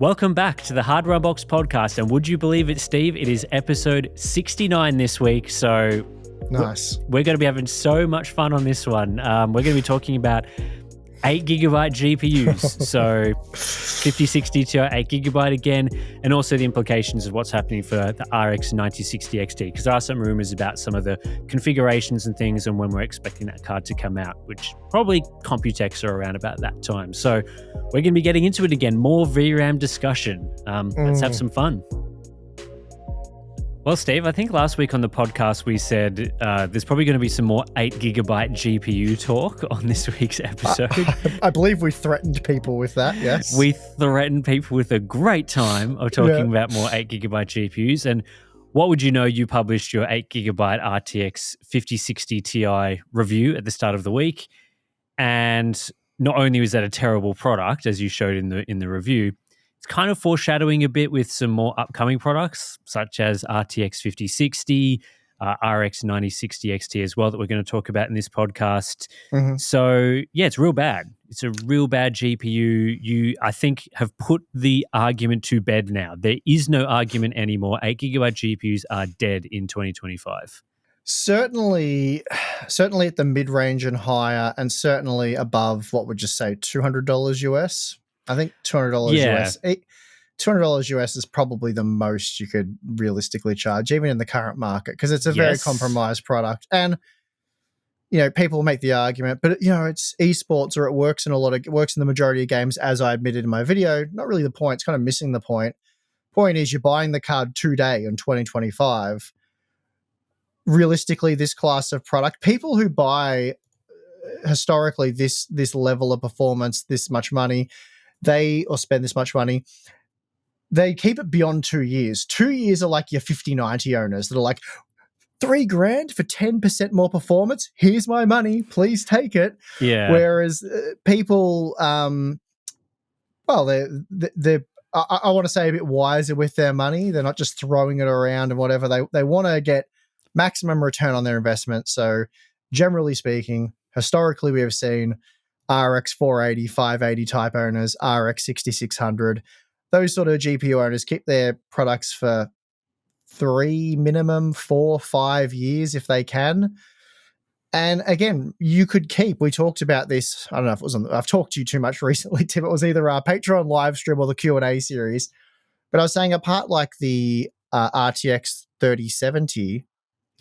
Welcome back to the Hardware Unboxed podcast, and would you believe it, Steve? It is episode 69 this week, so nice. We're going to be having so much fun on this one. We're going to be talking about 8GB GPUs, so 5060 Ti 8GB again, and also the implications of what's happening for the RX 9060 XT, because there are some rumors about some of the configurations and things and when we're expecting that card to come out, which probably Computex are around about that time. So we're going to be getting into it again, more VRAM discussion. Let's have some fun. Well, Steve, I think last week on the podcast we said there's probably going to be some more 8GB GPU talk on this week's episode. I believe we threatened people with that, yes. We threatened people with a great time of talking about more 8GB GPUs. And what would you know, you published your 8GB RTX 5060 Ti review at the start of the week. And not only was that a terrible product, as you showed in the review, it's kind of foreshadowing a bit with some more upcoming products, such as RTX 5060, RX 9060 XT as well, that we're going to talk about in this podcast. Mm-hmm. So, yeah, it's real bad. It's a real bad GPU. You, I think, have put the argument to bed now. There is no argument anymore. 8GB GPUs are dead in 2025. Certainly at the mid-range and higher, and certainly above, what would you say, $200 US? I think $200 US. $200 US is probably the most you could realistically charge, even in the current market, because it's a very compromised product. And people make the argument, but it's esports, or it works in the majority of games, as I admitted in my video. Not really the point. It's kind of missing the point. Point is, you're buying the card today in 2025. Realistically, this class of product, people who buy historically this level of performance, this much money, or spend this much money, they keep it beyond 2 years. 2 years are like your 5090 owners that are like, $3,000 for 10% more performance. Here's my money. Please take it. Yeah. Whereas people, they're I want to say a bit wiser with their money. They're not just throwing it around and whatever. They want to get maximum return on their investment. So generally speaking, historically, we have seen RX 480, 580 type owners, RX 6600, those sort of GPU owners keep their products for 3 minimum, 4, 5 years if they can. And again, you could keep, we talked about this, I don't know if it was I've talked to you too much recently, Tim. It was either our Patreon live stream or the Q&A series. But I was saying, apart like the RTX 3070,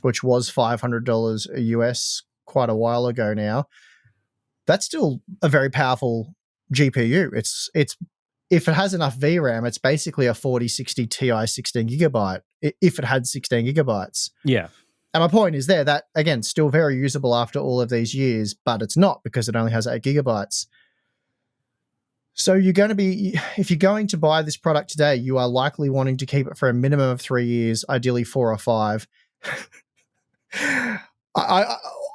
which was $500 US quite a while ago now, that's still a very powerful GPU. It's if it has enough VRAM, it's basically a 4060 Ti 16GB if it had 16 gigabytes. Yeah. And my point is that, again, still very usable after all of these years, but it's not, because it only has 8 gigabytes. So if you're going to buy this product today, you are likely wanting to keep it for a minimum of 3 years, ideally 4 or 5.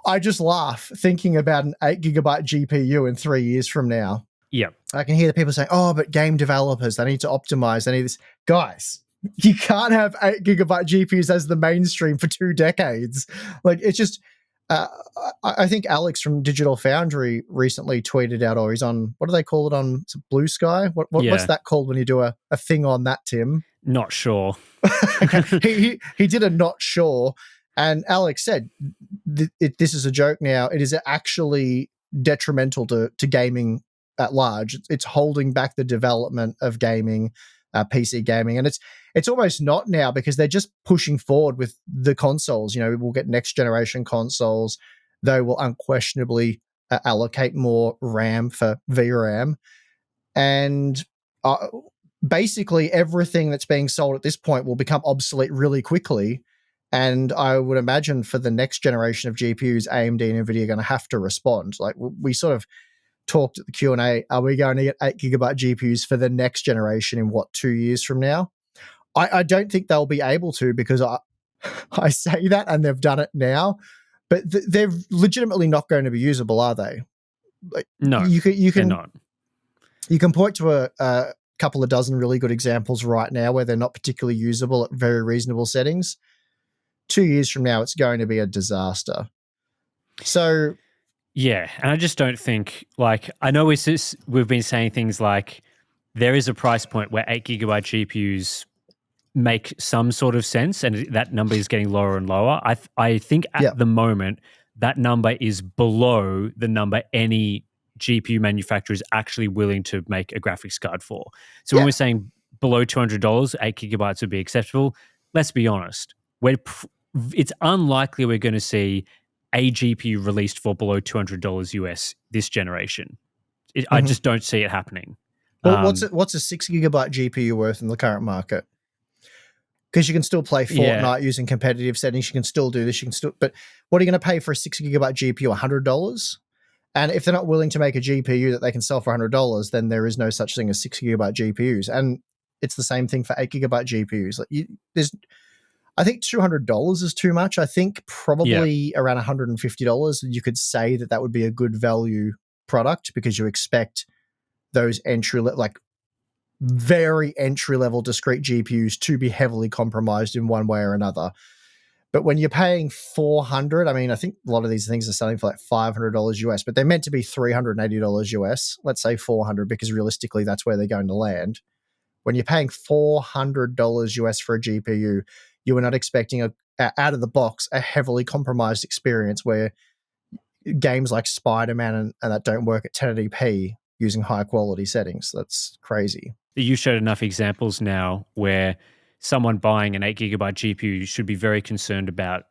I just laugh thinking about an 8GB GPU in 3 years from now. Yeah. I can hear the people saying, oh, but game developers, they need to optimize. They need this. Guys, you can't have 8GB GPUs as the mainstream for 2 decades. Like, it's just, I think Alex from Digital Foundry recently tweeted out, or he's on, what do they call it on Blue Sky? What's that called when you do a thing on that, Tim? Not sure. Okay. He did a not sure. And Alex said, this is a joke now. It is actually detrimental to gaming at large. It's holding back the development of gaming, PC gaming. And it's almost not now, because they're just pushing forward with the consoles. We'll get next generation consoles. They will unquestionably allocate more RAM for VRAM. And basically everything that's being sold at this point will become obsolete really quickly. And I would imagine for the next generation of GPUs, AMD and NVIDIA are going to have to respond. Like, we sort of talked at the Q&A, are we going to get 8GB GPUs for the next generation in 2 years from now? I don't think they'll be able to, because I say that and they've done it now, but they're legitimately not going to be usable, are they? Like, no, they're not. You can point to a couple of dozen really good examples right now where they're not particularly usable at very reasonable settings. 2 years from now, it's going to be a disaster. So, yeah, and I just don't think, like, I know we've been saying things like there is a price point where 8 gigabyte GPUs make some sort of sense, and that number is getting lower and lower. I think at Yeah. the moment that number is below the number any GPU manufacturer is actually willing to make a graphics card for. So when Yeah. we're saying below $200, 8 gigabytes would be acceptable. Let's be honest, it's unlikely we're going to see a GPU released for below $200 US this generation. I Mhm. just don't see it happening. Well, what's a 6 gigabyte GPU worth in the current market? Because you can still play Yeah, Fortnite using competitive settings. You can still do this. You can still, but what are you going to pay for a 6 gigabyte GPU? $100? And if they're not willing to make a GPU that they can sell for $100, then there is no such thing as 6 gigabyte GPUs. And it's the same thing for 8 gigabyte GPUs. I think $200 is too much. I think yeah. probably around $150, you could say that would be a good value product, because you expect those very entry level discrete GPUs to be heavily compromised in one way or another. But when you're paying $400, I mean, I think a lot of these things are selling for like $500 US, but they're meant to be $380 US. Let's say 400, because realistically, that's where they're going to land. When you're paying $400 US for a GPU, you are not expecting out of the box a heavily compromised experience where games like Spider-Man and that don't work at 1080p using high quality settings. That's crazy. You showed enough examples now where someone buying an 8 gigabyte GPU should be very concerned about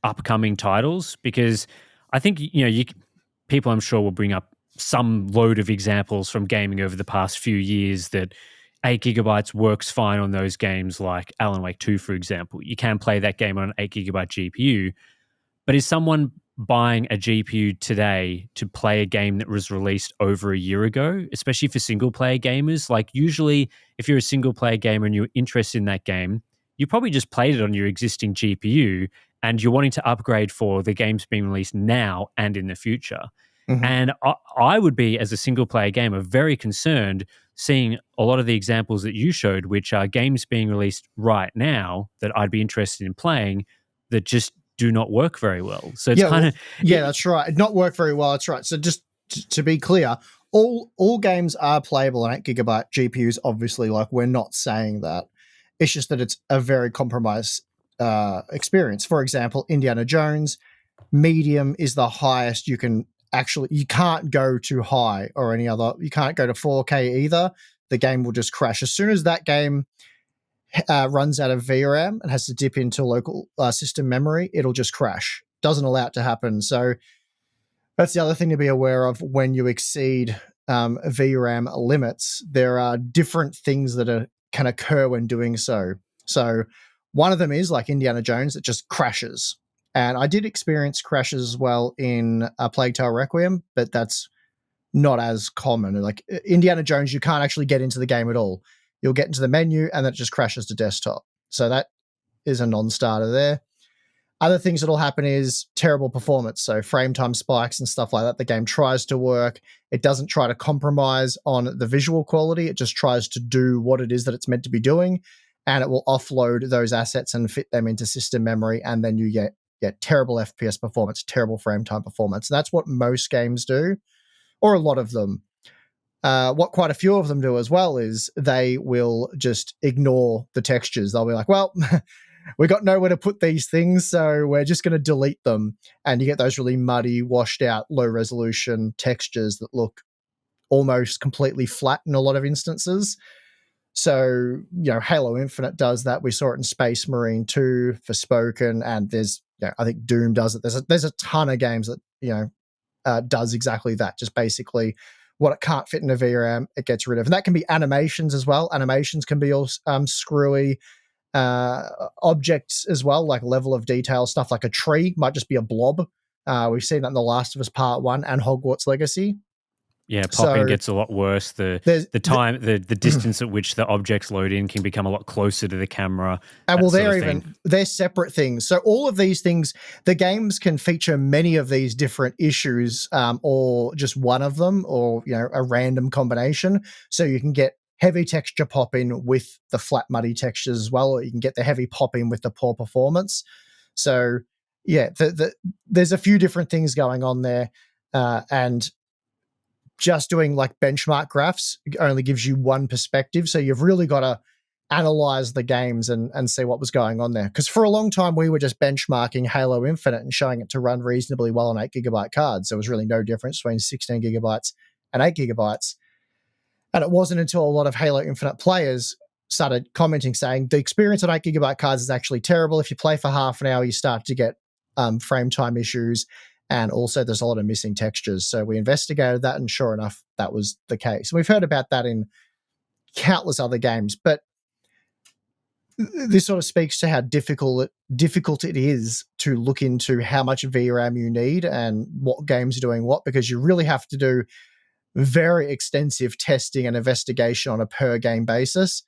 upcoming titles, because I think people I'm sure will bring up some load of examples from gaming over the past few years that 8 gigabytes works fine on those games, like Alan Wake 2, for example. You can play that game on an 8 gigabyte GPU, but is someone buying a GPU today to play a game that was released over a year ago, especially for single player gamers? Like, usually, if you're a single player gamer and you're interested in that game, you probably just played it on your existing GPU and you're wanting to upgrade for the games being released now and in the future. Mhm. And I would be, as a single player gamer, very concerned seeing a lot of the examples that you showed, which are games being released right now that I'd be interested in playing that just do not work very well. So it's Yeah, kind of that's right. It not work very well. That's right. So just to be clear, all games are playable on 8 gigabyte GPUs. Obviously, like, we're not saying that. It's just that it's a very compromised experience. For example, Indiana Jones, medium is the highest you can actually. You can't go too high or any other. You can't go to 4K either. The game will just crash as soon as that game runs out of VRAM and has to dip into local system memory. It'll just crash. Doesn't allow it to happen. So that's the other thing to be aware of when you exceed VRAM limits. There are different things that can occur when doing so. So one of them is like Indiana Jones, it just crashes. And I did experience crashes as well in Plague Tale Requiem, but that's not as common. Like Indiana Jones, you can't actually get into the game at all. You'll get into the menu and then it just crashes to desktop. So that is a non-starter there. Other things that'll happen is terrible performance. So frame time spikes and stuff like that. The game tries to work. It doesn't try to compromise on the visual quality. It just tries to do what it is that it's meant to be doing. And it will offload those assets and fit them into system memory. And then you get terrible FPS performance, terrible frame time performance. And that's what most games do, or a lot of them. What quite a few of them do as well is they will just ignore the textures. They'll be like, well, we got nowhere to put these things, so we're just going to delete them. And you get those really muddy, washed out, low resolution textures that look almost completely flat in a lot of instances. So, Halo Infinite does that. We saw it in Space Marine 2 for Spoken, and there's, I think Doom does it. There's a ton of games that, does exactly that. Just basically what it can't fit in a VRAM, it gets rid of. And that can be animations as well. Animations can be all screwy. Objects as well, like level of detail stuff, like a tree might just be a blob. We've seen that in The Last of Us Part 1 and Hogwarts Legacy. yeah, popping So gets a lot worse. The there's time, the distance at which the objects load in can become a lot closer to the camera. and That well, sort of thing. they're separate things. So all of these things, the games can feature many of these different issues, or just one of them, or a random combination. So you can get heavy texture popping with the flat muddy textures as well, or you can get the heavy popping with the poor performance. So yeah, there's a few different things going on there, and just doing like benchmark graphs only gives you one perspective. So you've really got to analyze the games and see what was going on there. Because for a long time, we were just benchmarking Halo Infinite and showing it to run reasonably well on 8GB cards. There was really no difference between 16GB and 8GB. And it wasn't until a lot of Halo Infinite players started commenting saying the experience on 8GB cards is actually terrible. If you play for half an hour, you start to get frame time issues. And also there's a lot of missing textures. So we investigated that, and sure enough, that was the case. We've heard about that in countless other games, but this sort of speaks to how difficult it is to look into how much VRAM you need and what games are doing what, because you really have to do very extensive testing and investigation on a per game basis.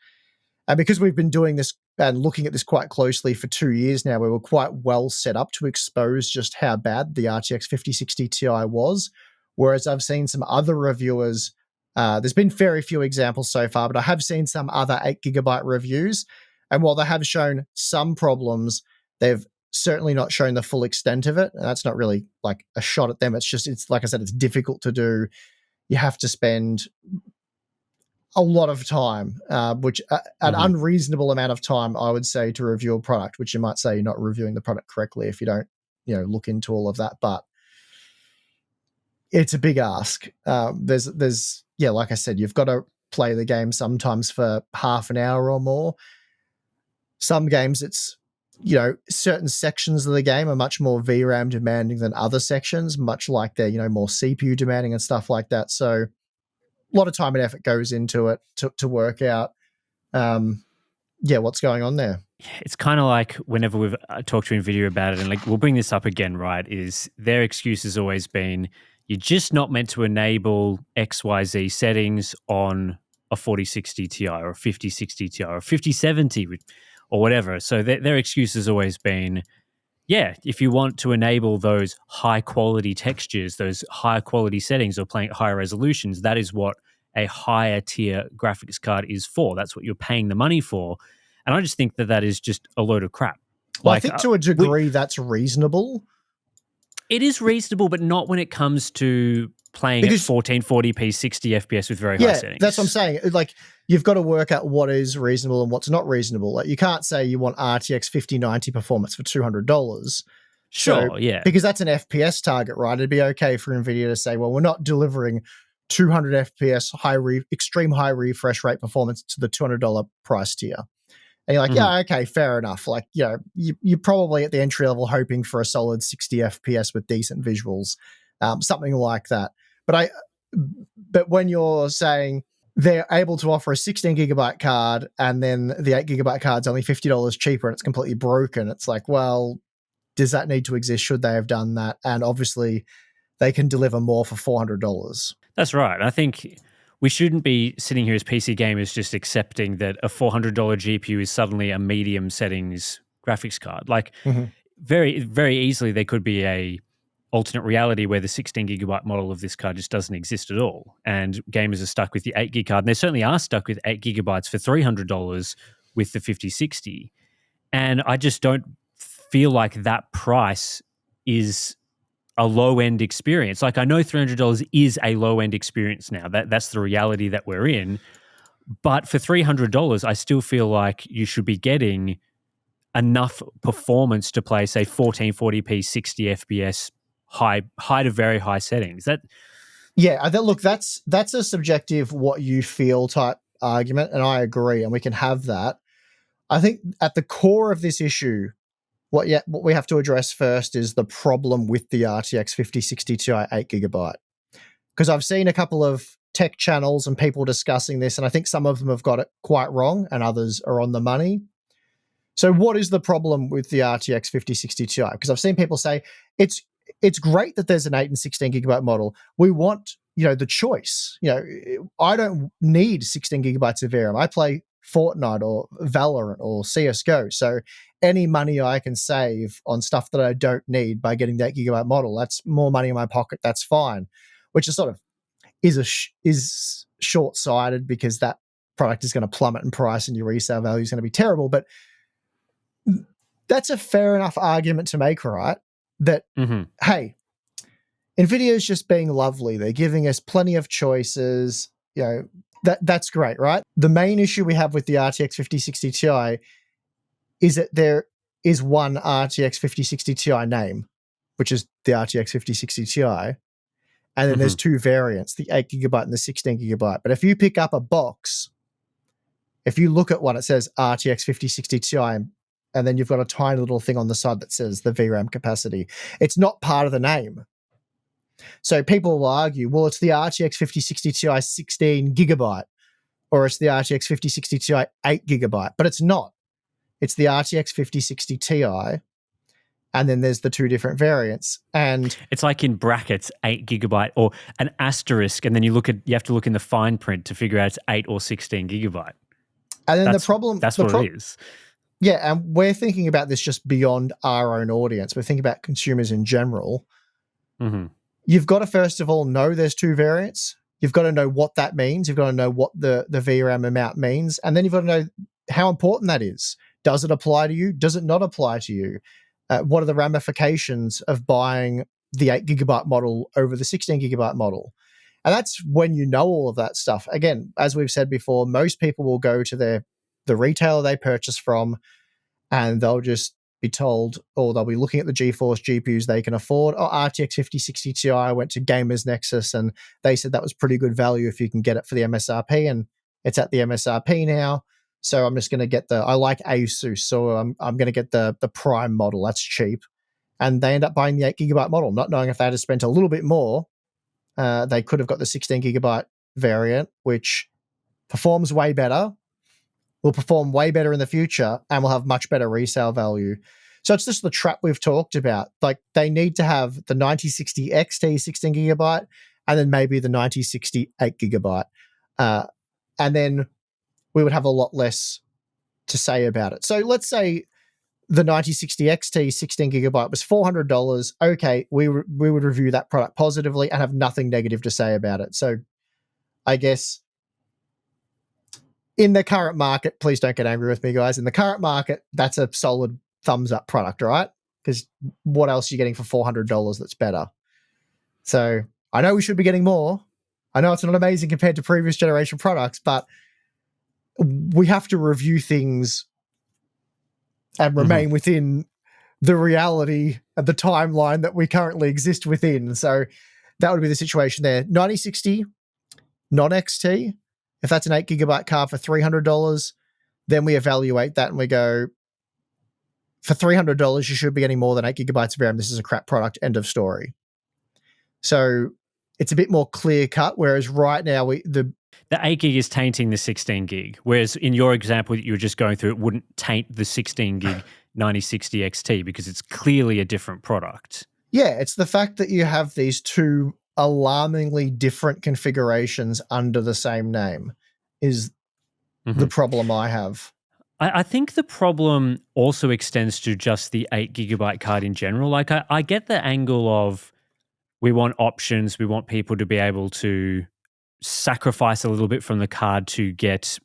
And because we've been doing this and looking at this quite closely for 2 years now, we were quite well set up to expose just how bad the RTX 5060 Ti was. Whereas I've seen some other reviewers, there's been very few examples so far, but I have seen some other 8GB reviews. And while they have shown some problems, they've certainly not shown the full extent of it. And that's not really like a shot at them. It's like I said, it's difficult to do. You have to spend a lot of time, which an unreasonable amount of time, I would say, to review a product, which you might say you're not reviewing the product correctly if you don't, look into all of that. But it's a big ask. There's like I said, you've got to play the game sometimes for half an hour or more. Some games, it's, certain sections of the game are much more VRAM demanding than other sections, much like they're, more CPU demanding and stuff like that. So a lot of time and effort goes into it to work out, what's going on there. It's kind of like whenever we've talked to NVIDIA about it, and like we'll bring this up again, right, is their excuse has always been, you're just not meant to enable XYZ settings on a 4060 Ti or a 5060 Ti or a 5070 or whatever. So their excuse has always been, if you want to enable those high quality textures, those high quality settings, or playing at higher resolutions, that is what a higher tier graphics card is for. That's what you're paying the money for. And I just think that is just a load of crap. Well, I think to a degree that's reasonable. It is reasonable, but not when it comes to playing at 1440p 60 FPS with very high settings. That's what I'm saying. Like, you've got to work out what is reasonable and what's not reasonable. Like, you can't say you want RTX 5090 performance for $200. Sure, because that's an FPS target, right? It'd be okay for NVIDIA to say, well, we're not delivering 200 FPS extreme high refresh rate performance to the $200 price tier. And you're like, okay, fair enough. Like, you're probably at the entry level hoping for a solid 60 FPS with decent visuals, something like that. But when you're saying they're able to offer a 16GB card and then the 8GB card's only $50 cheaper and it's completely broken, it's like, well, does that need to exist? Should they have done that? And obviously, they can deliver more for $400. That's right. I think we shouldn't be sitting here as PC gamers just accepting that a $400 GPU is suddenly a medium settings graphics card. Like, very, very easily, there could be a alternate reality where the 16GB model of this card just doesn't exist at all, and gamers are stuck with the 8GB card. And they certainly are stuck with 8GB for $300 with the 5060. And I just don't feel like that price is a low-end experience. Like, I know $300 is a low-end experience now. That's the reality that we're in. But for $300, I still feel like you should be getting enough performance to play, say, 1440p 60 FPS high to very high settings. Look, that's a subjective what you feel type argument, and I agree, and we can have that. I think at the core of this issue, what we have to address first is the problem with the RTX 5060 Ti 8GB. Because I've seen a couple of tech channels and people discussing this, and I think some of them have got it quite wrong and others are on the money. So what is the problem with the RTX 5060 Ti? Because I've seen people say it's great that there's an 8 and 16GB model. We want, the choice. I don't need 16GB of VRAM. I play Fortnite or Valorant or CSGO. So any money I can save on stuff that I don't need by getting that gigabyte model, that's more money in my pocket. That's fine. Which is sort of is short-sighted, because that product is going to plummet in price and your resale value is going to be terrible. But that's a fair enough argument to make, right? That, hey, NVIDIA is just being lovely. They're giving us plenty of choices. That's great, right? The main issue we have with the RTX 5060 Ti is that there is one RTX 5060 Ti name, which is the RTX 5060 Ti. And then there's two variants, the 8GB and the 16GB. But if you pick up a box, if you look at one, it says RTX 5060 Ti, and then you've got a tiny little thing on the side that says the VRAM capacity. It's not part of the name. So people will argue, well, it's the RTX 5060 Ti 16GB, or it's the RTX 5060 Ti 8GB, but it's not. It's the RTX 5060 Ti, and then there's the two different variants. And it's like in brackets, 8GB or an asterisk, and then you have to look in the fine print to figure out it's 8 or 16GB. And then that's what it is. Yeah, and we're thinking about this just beyond our own audience. We're thinking about consumers in general. Mm-hmm. You've got to, first of all, know there's two variants. You've got to know what that means. You've got to know what the VRAM amount means. And then you've got to know how important that is. Does it apply to you? Does it not apply to you? What are the ramifications of buying the 8GB model over the 16GB model? And that's when you know all of that stuff. Again, as we've said before, most people will go to the retailer they purchase from, and they'll just be told, or they'll be looking at the GeForce GPUs they can afford. Oh, RTX 5060 Ti, I went to Gamers Nexus and they said that was pretty good value if you can get it for the MSRP, and it's at the MSRP now. So I'm just going to get I like Asus, so I'm going to get the Prime model. That's cheap. And they end up buying the 8GB model, not knowing if they had spent a little bit more, they could have got the 16GB variant, which performs way better, will perform way better in the future, and will have much better resale value. So it's just the trap we've talked about. Like, they need to have the 9060 XT 16GB, and then maybe the 9060 8GB. And then we would have a lot less to say about it. So let's say the 9060 XT 16GB was $400. Okay, we would review that product positively and have nothing negative to say about it. So I guess in the current market, please don't get angry with me, guys. In the current market, that's a solid thumbs up product, right? Because what else are you getting for $400 that's better? So I know we should be getting more. I know it's not amazing compared to previous generation products, but we have to review things and remain within the reality of the timeline that we currently exist within. So that would be the situation there. 9060, not XT. If that's an 8GB card for $300, then we evaluate that and we go, for $300, you should be getting more than 8GB of RAM. This is a crap product. End of story. So it's a bit more clear cut. Whereas right now, the 8 gig is tainting the 16 gig. Whereas in your example that you were just going through, it wouldn't taint the 16 gig 9060 XT because it's clearly a different product. Yeah, it's the fact that you have these two alarmingly different configurations under the same name is the problem I have. I think the problem also extends to just the 8GB card in general. Like, I get the angle of we want options, we want people to be able to sacrifice a little bit from the card to get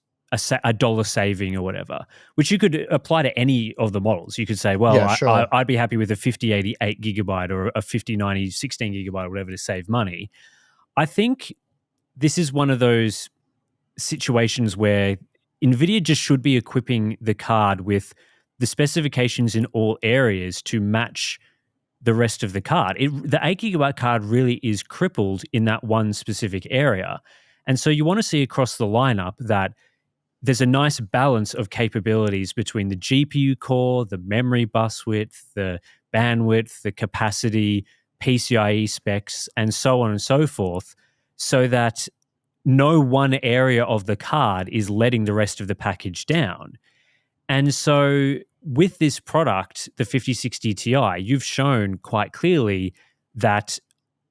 a dollar saving or whatever, which you could apply to any of the models. You could say, well, yeah, sure. I'd be happy with a 5080 8GB or a 5090 16GB or whatever to save money. I think this is one of those situations where NVIDIA just should be equipping the card with the specifications in all areas to match the rest of the card. The 8GB card really is crippled in that one specific area. And so you want to see across the lineup that there's a nice balance of capabilities between the GPU core, the memory bus width, the bandwidth, the capacity, PCIe specs, and so on and so forth, so that no one area of the card is letting the rest of the package down. And so with this product, the 5060 Ti, you've shown quite clearly that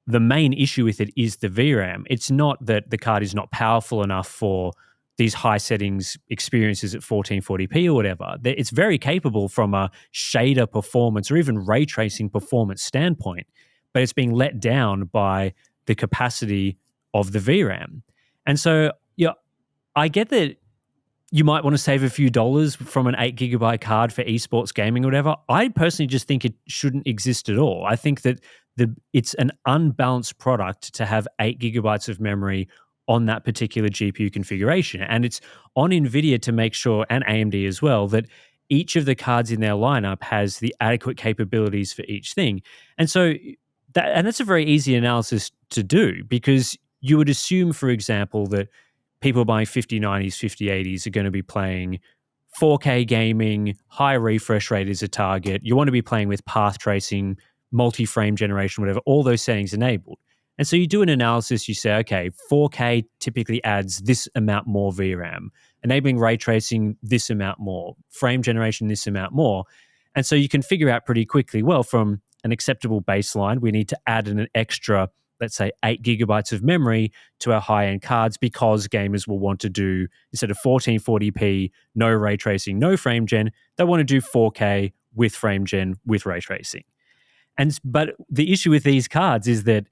the main issue with it is the VRAM. It's not that the card is not powerful enough for these high settings experiences at 1440p or whatever. It's very capable from a shader performance or even ray tracing performance standpoint, but it's being let down by the capacity of the VRAM. And so, yeah, I get that you might want to save a few dollars from an 8GB card for esports gaming or whatever. I personally just think it shouldn't exist at all. I think that it's an unbalanced product to have 8 GB of memory on that particular GPU configuration. And it's on NVIDIA to make sure, and AMD as well, that each of the cards in their lineup has the adequate capabilities for each thing. And so that's a very easy analysis to do, because you would assume, for example, that people buying 5090s, 5080s are going to be playing 4K gaming, high refresh rate is a target. You want to be playing with path tracing, multi-frame generation, whatever, all those settings enabled. And so you do an analysis, you say, okay, 4K typically adds this amount more VRAM, enabling ray tracing this amount more, frame generation this amount more. And so you can figure out pretty quickly, well, from an acceptable baseline, we need to add an extra, let's say, 8 GB of memory to our high-end cards, because gamers will want to do, instead of 1440p, no ray tracing, no frame gen, they want to do 4K with frame gen, with ray tracing. But the issue with these cards is that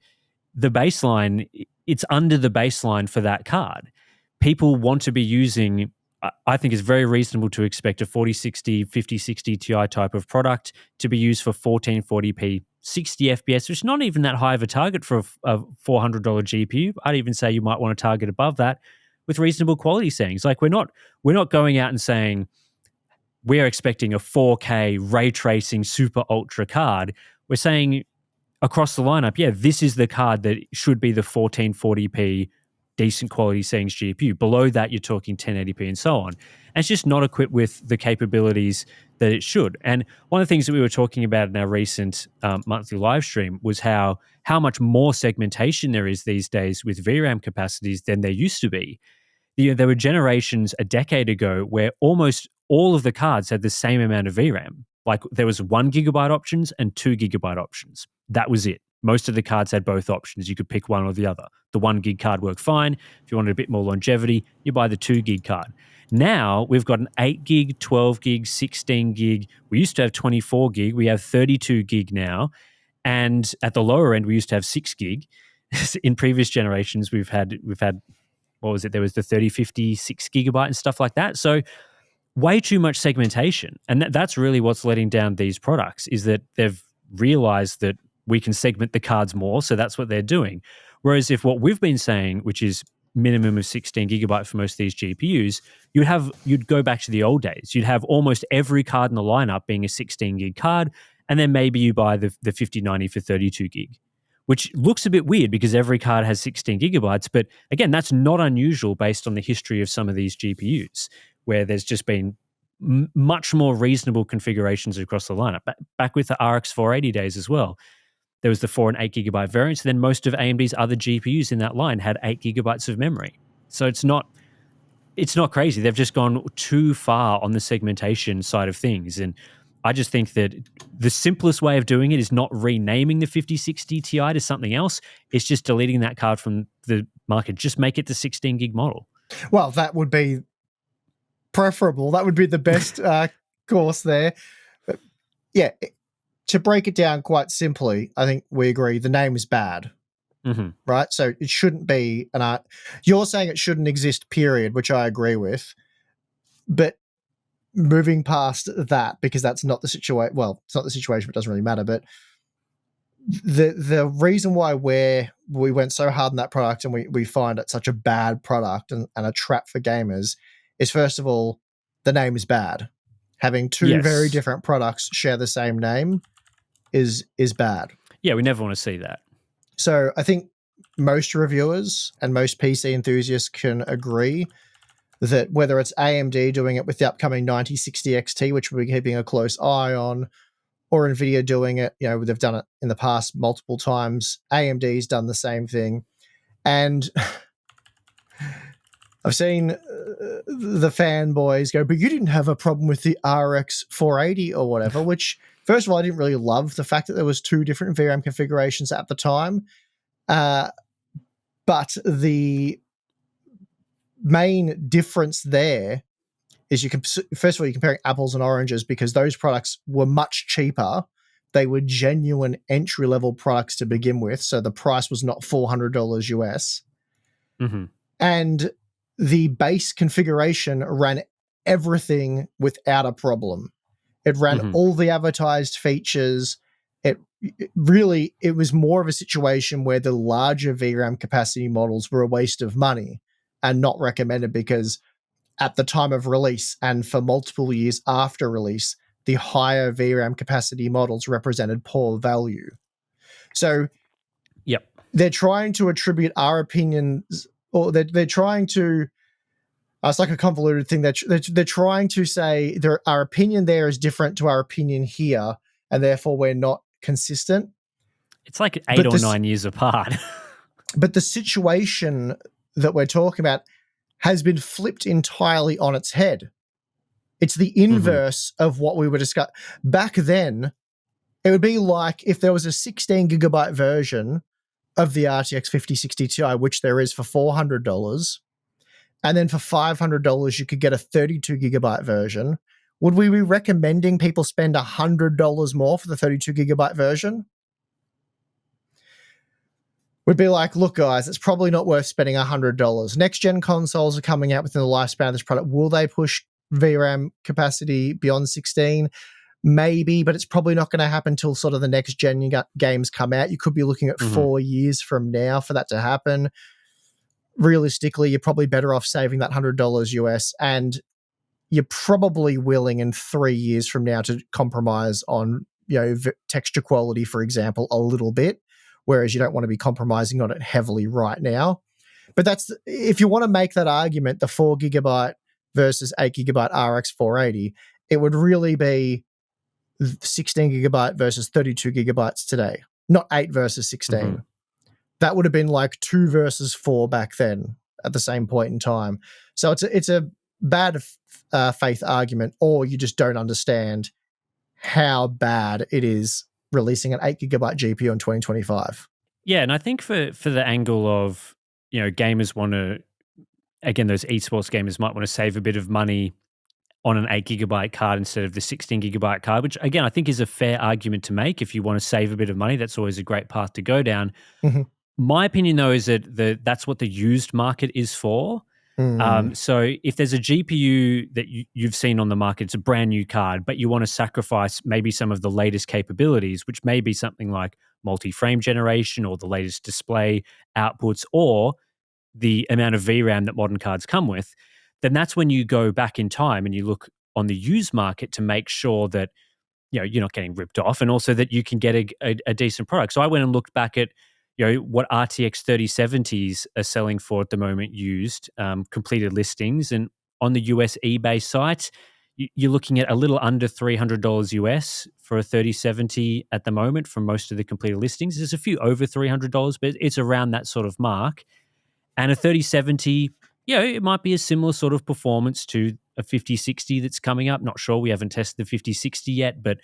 the baseline, it's under the baseline for that card. People want to be using, I think it's very reasonable to expect a 4060, 5060 Ti type of product to be used for 1440p, 60 FPS, which is not even that high of a target for a $400 GPU. I'd even say you might want to target above that with reasonable quality settings. Like, we're not going out and saying we're expecting a 4K ray tracing super ultra card. We're saying across the lineup, yeah, this is the card that should be the 1440p decent quality settings GPU. Below that, you're talking 1080p and so on. And it's just not equipped with the capabilities that it should. And one of the things that we were talking about in our recent monthly live stream was how much more segmentation there is these days with VRAM capacities than there used to be. There were generations a decade ago where almost all of the cards had the same amount of VRAM. Like, there was 1 GB options and 2 GB options. That was it. Most of the cards had both options. You could pick one or the other. The 1 gig card worked fine. If you wanted a bit more longevity, you buy the 2 gig card. Now we've got an 8 gig, 12 gig, 16 gig. We used to have 24 gig. We have 32 gig now. And at the lower end, we used to have 6 gig. In previous generations, we've had, what was it? There was the 3050 6 gigabyte and stuff like that. So way too much segmentation. And that's really what's letting down these products, is that they've realized that we can segment the cards more. So that's what they're doing. Whereas if what we've been saying, which is minimum of 16 gigabyte for most of these GPUs, you'd go back to the old days. You'd have almost every card in the lineup being a 16 gig card. And then maybe you buy the 5090 for 32 gig, which looks a bit weird because every card has 16 gigabytes. But again, that's not unusual based on the history of some of these GPUs, where there's just been much more reasonable configurations across the lineup. Back with the RX 480 days as well, there was the 4 and 8 gigabyte variants. Then most of AMD's other GPUs in that line had 8 gigabytes of memory. So it's not crazy. They've just gone too far on the segmentation side of things. And I just think that the simplest way of doing it is not renaming the 5060 Ti to something else. It's just deleting that card from the market. Just make it the 16 gig model. Well, that would be preferable. That would be the best course there. But yeah, to break it down quite simply, I think we agree the name is bad, right? So it shouldn't be an art. You're saying it shouldn't exist, period, which I agree with. But moving past that, because that's not the situation. Well, it's not the situation, but it doesn't really matter. But the reason why we went so hard on that product and we find it such a bad product and a trap for gamers is, first of all, the name is bad. Having two very different products share the same name is bad. Yeah, we never want to see that. So I think most reviewers and most PC enthusiasts can agree that whether it's AMD doing it with the upcoming 9060 XT, which we'll be keeping a close eye on, or NVIDIA doing it, they've done it in the past multiple times. AMD's done the same thing. And I've seen the fanboys go, but you didn't have a problem with the RX 480 or whatever, which, first of all, I didn't really love the fact that there was two different VRAM configurations at the time. But the main difference there is first of all, you're comparing apples and oranges because those products were much cheaper. They were genuine entry-level products to begin with, so the price was not $400 US. And the base configuration ran everything without a problem. It ran all the advertised features. It really it was more of a situation where the larger VRAM capacity models were a waste of money and not recommended, because at the time of release and for multiple years after release, the higher VRAM capacity models represented poor value. So Yep. they're trying to attribute our opinions, or they're trying to, it's like a convoluted thing. They're trying to say our opinion there is different to our opinion here, and therefore we're not consistent. It's like 8 or 9 years apart. But the situation that we're talking about has been flipped entirely on its head. It's the inverse of what we were discussing. Back then, it would be like if there was a 16 gigabyte version of the RTX 5060 Ti, which there is for $400, and then for $500 you could get a 32 gigabyte version. Would we be recommending people spend $100 more for the 32 gigabyte version? We'd be like, look, guys, it's probably not worth spending $100. Next gen consoles are coming out within the lifespan of this product. Will they push VRAM capacity beyond 16? Maybe, but it's probably not going to happen until sort of the next gen games come out. You could be looking at 4 years from now for that to happen. Realistically, you're probably better off saving that $100 US, and you're probably willing in 3 years from now to compromise on, texture quality, for example, a little bit, whereas you don't want to be compromising on it heavily right now. But if you want to make that argument, the 4 gigabyte versus 8 gigabyte RX 480, it would really be 16 gigabyte versus 32 gigabytes today, not 8 versus 16. That would have been like 2 versus 4 back then at the same point in time. So it's a bad faith argument, or you just don't understand how bad it is releasing an 8 gigabyte GPU in 2025. Yeah, and I think for the angle of, gamers want to, again, those esports gamers might want to save a bit of money on an 8 gigabyte card instead of the 16 gigabyte card, which again, I think is a fair argument to make. If you want to save a bit of money, that's always a great path to go down. My opinion, though, is that that's what the used market is for. So if there's a GPU that you've seen on the market, it's a brand new card, but you want to sacrifice maybe some of the latest capabilities, which may be something like multi-frame generation or the latest display outputs or the amount of VRAM that modern cards come with, then that's when you go back in time and you look on the used market to make sure that you're not getting ripped off, and also that you can get a decent product. So I went and looked back at what RTX 3070s are selling for at the moment, used, completed listings, and on the US eBay site, you're looking at a little under $300 US for a 3070 at the moment from most of the completed listings. There's a few over $300, but it's around that sort of mark. And a 3070, it might be a similar sort of performance to a 5060 that's coming up. Not sure. We haven't tested the 5060 yet, but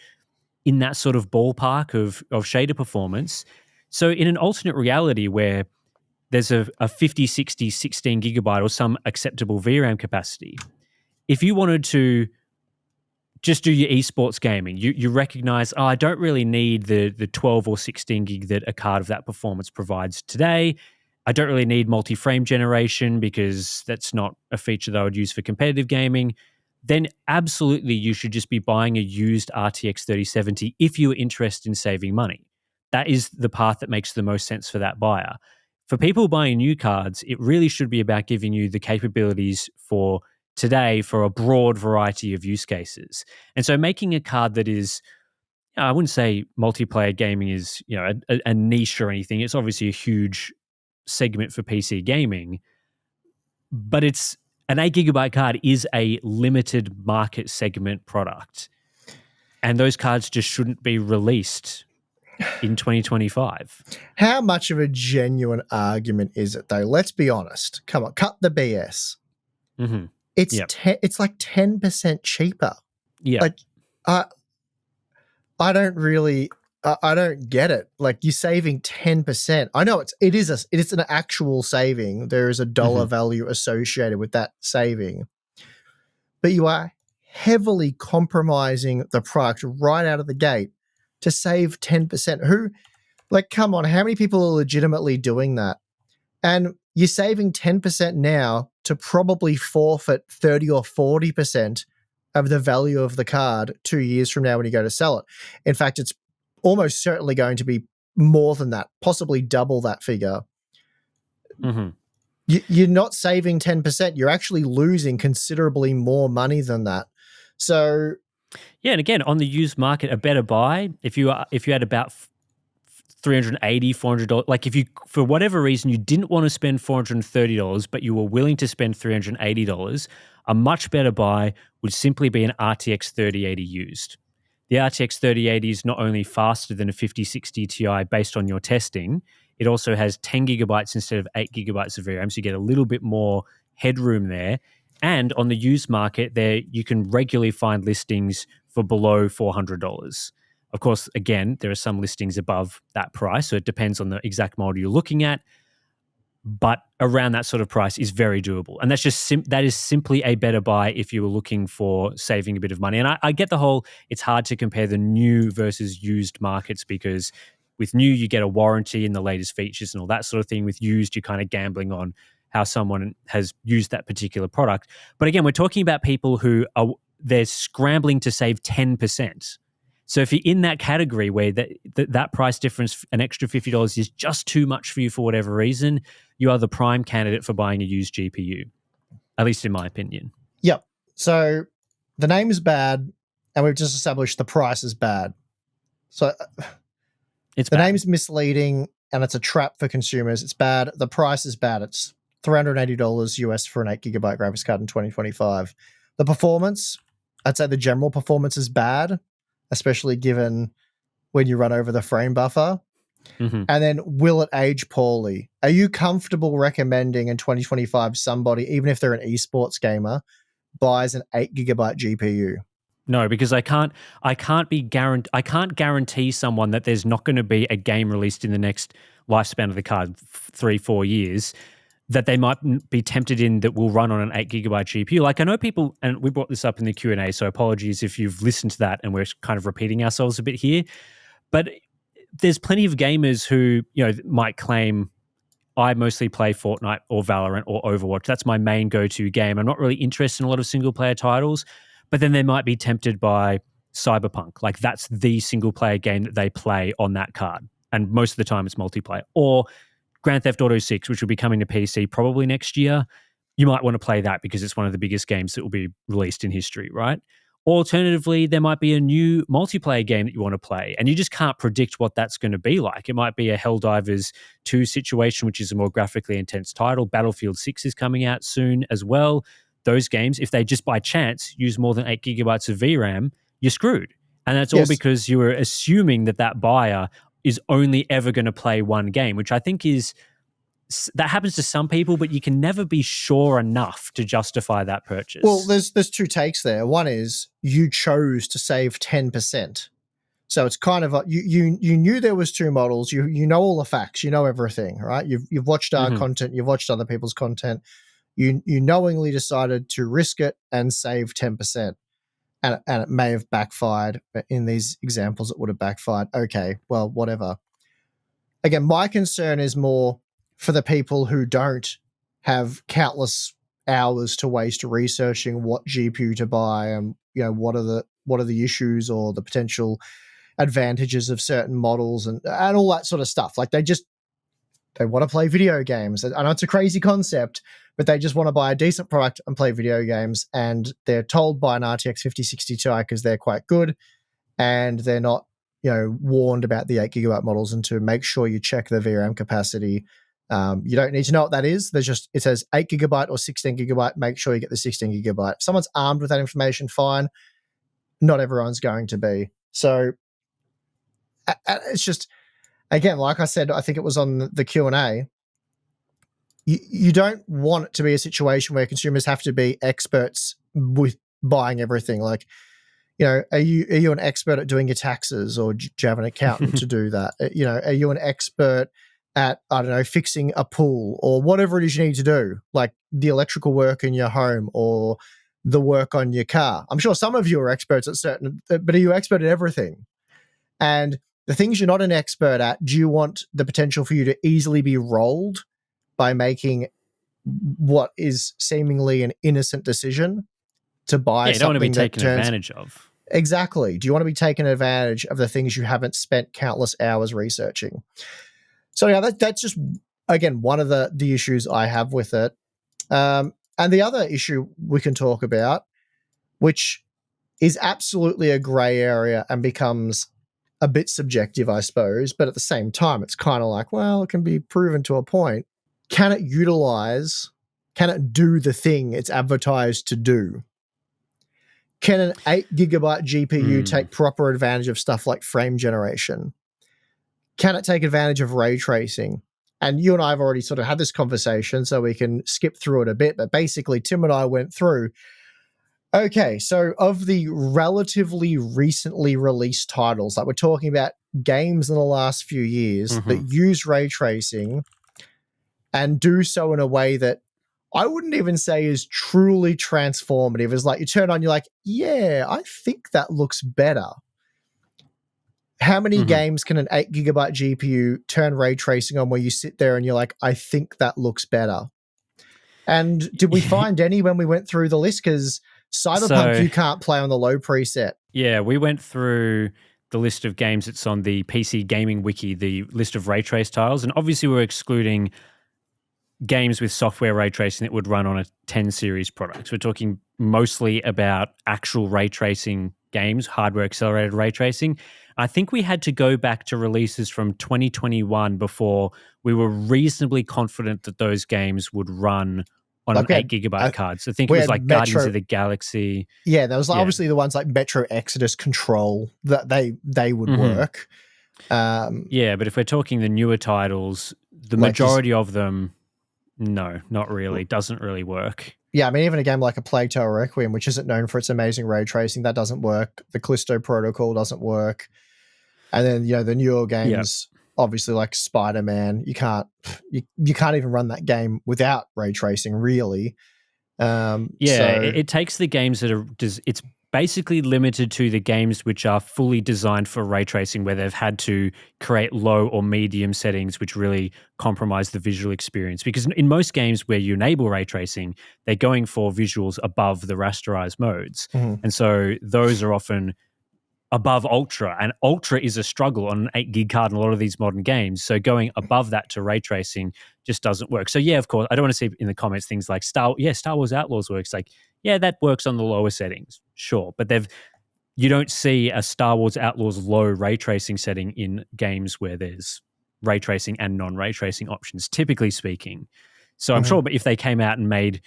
in that sort of ballpark of shader performance. So in an alternate reality where there's a 5060 16 gigabyte or some acceptable VRAM capacity, if you wanted to just do your esports gaming, you recognize, I don't really need the 12 or 16 gig that a card of that performance provides today. I don't really need multi-frame generation because that's not a feature that I would use for competitive gaming. Then absolutely you should just be buying a used RTX 3070 if you are interested in saving money. That is the path that makes the most sense for that buyer. For people buying new cards, it really should be about giving you the capabilities for today for a broad variety of use cases. And so making a card that is, I wouldn't say multiplayer gaming is a niche or anything. It's obviously a huge segment for PC gaming, but it's an 8 gigabyte card is a limited market segment product. And those cards just shouldn't be released in 2025. How much of a genuine argument is it, though? Let's be honest. Come on, cut the BS. It's like 10% cheaper. Yeah. Like, I don't really, I don't get it. Like, you're saving 10%. I know it is an actual saving. There is a dollar value associated with that saving, but you are heavily compromising the product right out of the gate to save 10%. Come on, how many people are legitimately doing that? And you're saving 10% now to probably forfeit 30 or 40% of the value of the card 2 years from now when you go to sell it. In fact, it's almost certainly going to be more than that, possibly double that figure. Mm-hmm. You're not saving 10%. You're actually losing considerably more money than that. So yeah, and again, on the used market, a better buy if you had about $380, $400, like if you, for whatever reason, you didn't want to spend $430, but you were willing to spend $380, a much better buy would simply be an RTX 3080 used. The RTX 3080 is not only faster than a 5060 Ti based on your testing, it also has 10 gigabytes instead of 8 gigabytes of VRAM, so you get a little bit more headroom there. And on the used market, there you can regularly find listings for below $400. Of course, again, there are some listings above that price, so it depends on the exact model you're looking at. But around that sort of price is very doable, and that's just that is simply a better buy if you were looking for saving a bit of money. And I get the whole it's hard to compare the new versus used markets because with new you get a warranty and the latest features and all that sort of thing. With used, you're kind of gambling on how someone has used that particular product. But again, we're talking about people who are they're scrambling to save 10%. So if you're in that category where that price difference, an extra $50 is just too much for you for whatever reason, you are the prime candidate for buying a used GPU, at least in my opinion. Yep. So the name is bad, and we've just established the price is bad. So it's the bad. name's misleading, and it's a trap for consumers. It's bad. The price is bad. It's $380 US for an 8 gigabyte graphics card in 2025. The performance, I'd say the general performance is bad, especially given when you run over the frame buffer. Mm-hmm. And then will it age poorly? Are you comfortable recommending in 2025 somebody, even if they're an esports gamer, buys an 8 gigabyte GPU? No, because I can't guarantee someone that there's not going to be a game released in the next lifespan of the card, 3-4 years, that they might be tempted in that will run on an 8 gigabyte GPU. Like I know people, and we brought this up in the Q&A, so apologies if you've listened to that and we're kind of repeating ourselves a bit here, but there's plenty of gamers who, might claim I mostly play Fortnite or Valorant or Overwatch. That's my main go-to game. I'm not really interested in a lot of single-player titles, but then they might be tempted by Cyberpunk. Like that's the single-player game that they play on that card. And most of the time it's multiplayer. Or Grand Theft Auto 6, which will be coming to PC probably next year. You might want to play that because it's one of the biggest games that will be released in history, right? Alternatively, there might be a new multiplayer game that you want to play, and you just can't predict what that's going to be like. It might be a Helldivers 2 situation, which is a more graphically intense title. Battlefield 6 is coming out soon as well. Those games, if they just by chance use more than 8 gigabytes of VRAM, you're screwed. And that's all because you were assuming that buyer is only ever going to play one game, which I think that happens to some people, but you can never be sure enough to justify that purchase. Well, there's two takes there. One is you chose to save 10%. So it's kind of you knew there was two models. You know all the facts. You know everything, right? You've watched our content. You've watched other people's content. You knowingly decided to risk it and save 10%. And it may have backfired. But in these examples, it would have backfired. Okay, well, whatever. Again, my concern is more for the people who don't have countless hours to waste researching what GPU to buy and what are the issues or the potential advantages of certain models and all that sort of stuff. Like they want to play video games. I know it's a crazy concept, but they just want to buy a decent product and play video games, and they're told by an RTX 5060 Ti because they're quite good, and they're not warned about the 8 gigabyte models and to make sure you check the VRAM capacity. You don't need to know what that is. It says 8 gigabyte or 16 gigabyte. Make sure you get the 16 gigabyte. If someone's armed with that information, fine. Not everyone's going to be. So it's just, again, like I said, I think it was on the Q&A, you don't want it to be a situation where consumers have to be experts with buying everything. Like, are you an expert at doing your taxes, or do you have an accountant to do that? Are you an expert at, I don't know, fixing a pool or whatever it is you need to do, like the electrical work in your home or the work on your car? I'm sure some of you are experts at certain, but are you expert at everything? And the things you're not an expert at, do you want the potential for you to easily be rolled by making what is seemingly an innocent decision to buy something you don't want to be that taken advantage of. Exactly. Do you want to be taking advantage of the things you haven't spent countless hours researching? So yeah, that's just, again, one of the issues I have with it. And the other issue we can talk about, which is absolutely a gray area and becomes a bit subjective, I suppose, but at the same time, it's kind of like, well, it can be proven to a point. Can it do the thing it's advertised to do? Can an 8 GB GPU take proper advantage of stuff like frame generation? Can it take advantage of ray tracing? And you and I have already sort of had this conversation, so we can skip through it a bit. But basically, Tim and I went through, okay, so of the relatively recently released titles, like we're talking about games in the last few years that use ray tracing and do so in a way that I wouldn't even say is truly transformative. It's like you turn on, you're like, yeah, I think that looks better. How many games can an 8 GB GPU turn ray tracing on where you sit there and you're like, I think that looks better? And did we find any when we went through the list? Because Cyberpunk, you can't play on the low preset. Yeah, we went through the list of games that's on the PC Gaming Wiki, the list of ray trace tiles. And obviously we're excluding games with software ray tracing that would run on a 10 series product. So we're talking mostly about actual ray tracing games, hardware accelerated ray tracing. I think we had to go back to releases from 2021 before we were reasonably confident that those games would run on an 8 GB card. So I think it was like Guardians of the Galaxy. Yeah, there was obviously the ones like Metro Exodus Control that they would work. Yeah, but if we're talking the newer titles, the majority of them, no, not really. Doesn't really work. Yeah, I mean, even a game like a Plague Tale Requiem, which isn't known for its amazing ray tracing, that doesn't work. The Callisto Protocol doesn't work. And then, the newer games, obviously like Spider-Man, you can't even run that game without ray tracing, really. It takes the games that are, it's basically limited to the games which are fully designed for ray tracing, where they've had to create low or medium settings which really compromise the visual experience. Because in most games where you enable ray tracing, they're going for visuals above the rasterized modes. And so those are often above Ultra, and Ultra is a struggle on an 8 GB card in a lot of these modern games. So going above that to ray tracing just doesn't work. So yeah, of course, I don't want to see in the comments things like Star Wars Outlaws works. Like, yeah, that works on the lower settings, sure, but you don't see a Star Wars Outlaws low ray tracing setting in games where there's ray tracing and non-ray tracing options, typically speaking. So I'm sure, but if they came out and made,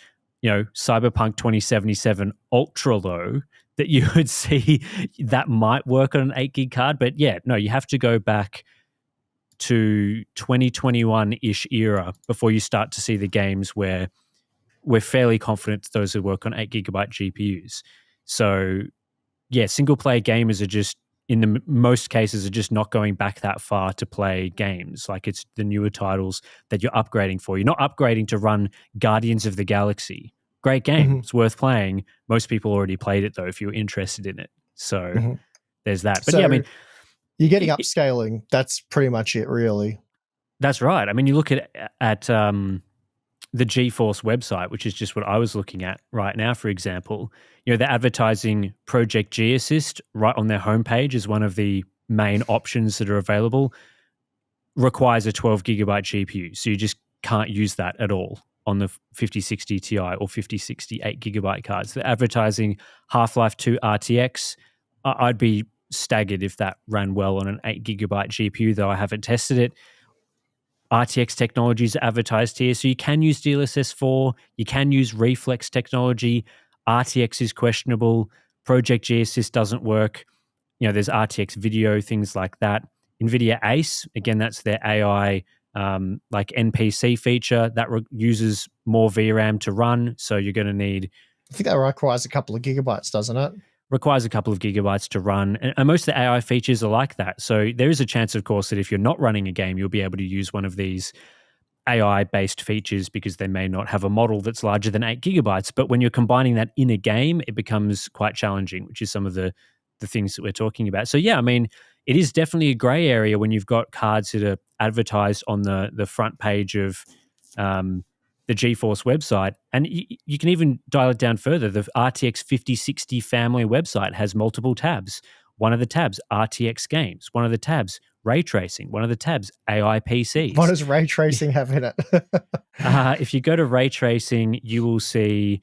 Cyberpunk 2077 ultra low, that you would see that might work on an 8 GB card. But yeah, no, you have to go back to 2021-ish era before you start to see the games where we're fairly confident that those will work on 8 GB GPUs. So yeah, single player gamers are just, in the most cases, are just not going back that far to play games. Like, it's the newer titles that you're upgrading for. You're not upgrading to run Guardians of the Galaxy. Great game. It's worth playing. Most people already played it, though, if you're interested in it. So there's that. But so yeah, I mean, you're getting upscaling. That's pretty much it, really. That's right. I mean, you look at the GeForce website, which is just what I was looking at right now, for example. They're advertising Project G Assist right on their homepage as one of the main options that are available. Requires a 12 GB GPU, so you just can't use that at all on the 5060 Ti or 5060 8 GB cards. They're advertising Half-Life 2 RTX. I'd be staggered if that ran well on an 8 GB GPU, though I haven't tested it. RTX technologies are advertised here. So you can use DLSS 4, you can use reflex technology. RTX is questionable. Project G Assist doesn't work. There's RTX video, things like that. NVIDIA Ace, again, that's their AI like NPC feature that uses more VRAM to run. So you're going to need... I think that requires a couple of gigabytes, doesn't it? Requires a couple of gigabytes to run. And most of the AI features are like that. So there is a chance, of course, that if you're not running a game, you'll be able to use one of these AI-based features because they may not have a model that's larger than 8 gigabytes. But when you're combining that in a game, it becomes quite challenging, which is some of the things that we're talking about. So yeah, I mean, it is definitely a gray area when you've got cards that are advertised on the front page of the GeForce website, and you can even dial it down further. The RTX 5060 family website has multiple tabs. One of the tabs, RTX games. One of the tabs, ray tracing. One of the tabs, AI PCs. What does ray tracing have in it? If you go to ray tracing, you will see,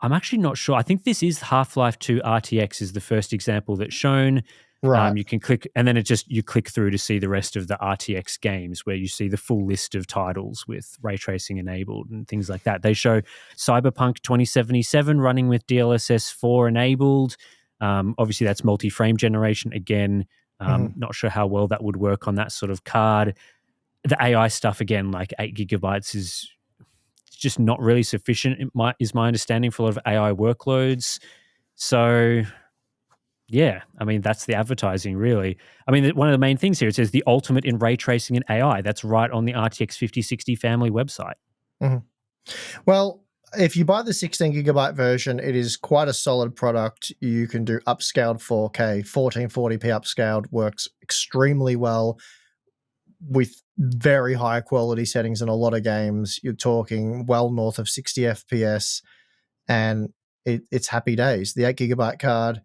I'm actually not sure. I think this is Half-Life 2 RTX is the first example that's shown. Right. You can click, and then you click through to see the rest of the RTX games, where you see the full list of titles with ray tracing enabled and things like that. They show Cyberpunk 2077 running with DLSS 4 enabled. Obviously, that's multi-frame generation again. Not sure how well that would work on that sort of card. The AI stuff again, like 8 gigabytes, is just not really sufficient. Is my understanding for a lot of AI workloads. So, yeah, I mean, that's the advertising, really. I mean, one of the main things here, it says the ultimate in ray tracing and AI. That's right on the RTX 5060 family website. Well, if you buy the 16 gigabyte version, it is quite a solid product. You can do upscaled 4K, 1440p upscaled, works extremely well with very high quality settings in a lot of games. You're talking well north of 60 FPS, and it's happy days. The 8 gigabyte card,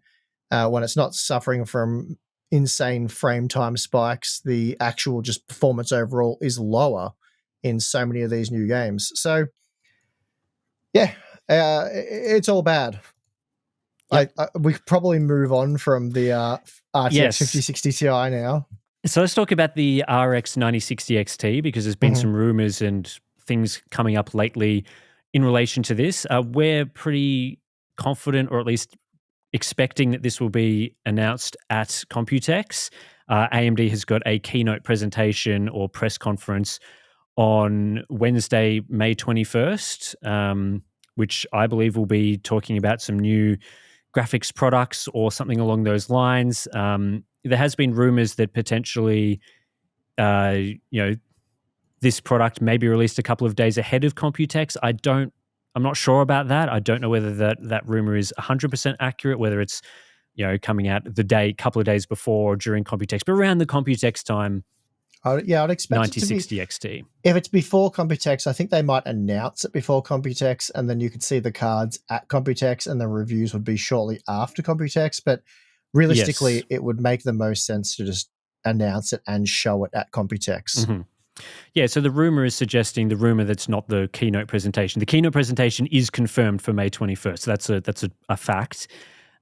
when it's not suffering from insane frame time spikes, the actual just performance overall is lower in so many of these new games. So, yeah, it's all bad. Yep. We could probably move on from the RTX 5060 Ti now. So let's talk about the RX 9060 XT, because there's been some rumors and things coming up lately in relation to this. We're pretty confident, or at least expecting, that this will be announced at Computex. AMD has got a keynote presentation or press conference on Wednesday, May 21st, which I believe will be talking about some new graphics products or something along those lines. There has been rumors that potentially, this product may be released a couple of days ahead of Computex. I'm not sure about that. I don't know whether that rumor is 100% accurate, whether it's, coming out couple of days before or during Computex, but around the Computex time. I'd expect 9060 it to be, XT. If it's before Computex, I think they might announce it before Computex, and then you could see the cards at Computex, and the reviews would be shortly after Computex. But realistically, it would make the most sense to just announce it and show it at Computex. Yeah, so the rumor is suggesting, the rumor that's not the keynote presentation. The keynote presentation is confirmed for May 21st. So that's a fact.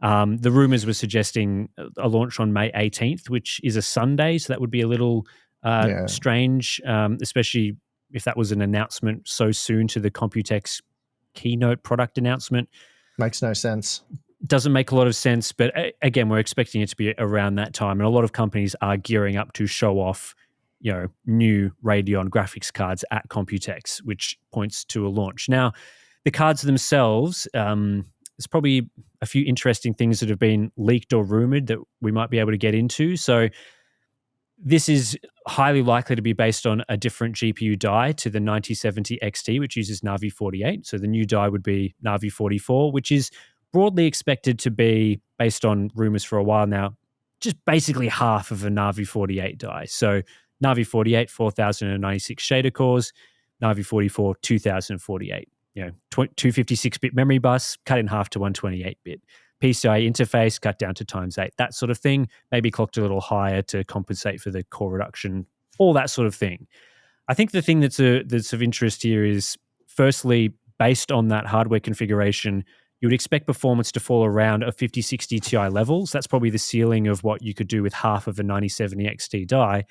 The rumors were suggesting a launch on May 18th, which is a Sunday. So that would be a little strange, especially if that was an announcement so soon to the Computex keynote product announcement. Makes no sense. Doesn't make a lot of sense, but again, we're expecting it to be around that time, and a lot of companies are gearing up to show off, new Radeon graphics cards at Computex, which points to a launch. Now, the cards themselves, there's probably a few interesting things that have been leaked or rumored that we might be able to get into. So this is highly likely to be based on a different GPU die to the 9070 XT, which uses Navi 48. So the new die would be Navi 44, which is broadly expected to be, based on rumors for a while now, just basically half of a Navi 48 die. So Navi 48, 4096 shader cores, Navi 44, 2048. 256-bit memory bus, cut in half to 128-bit. PCI interface, cut down to ×8, that sort of thing. Maybe clocked a little higher to compensate for the core reduction, all that sort of thing. I think the thing that's of interest here is, firstly, based on that hardware configuration, you would expect performance to fall around a 5060 Ti levels. That's probably the ceiling of what you could do with half of a 9070 XT die.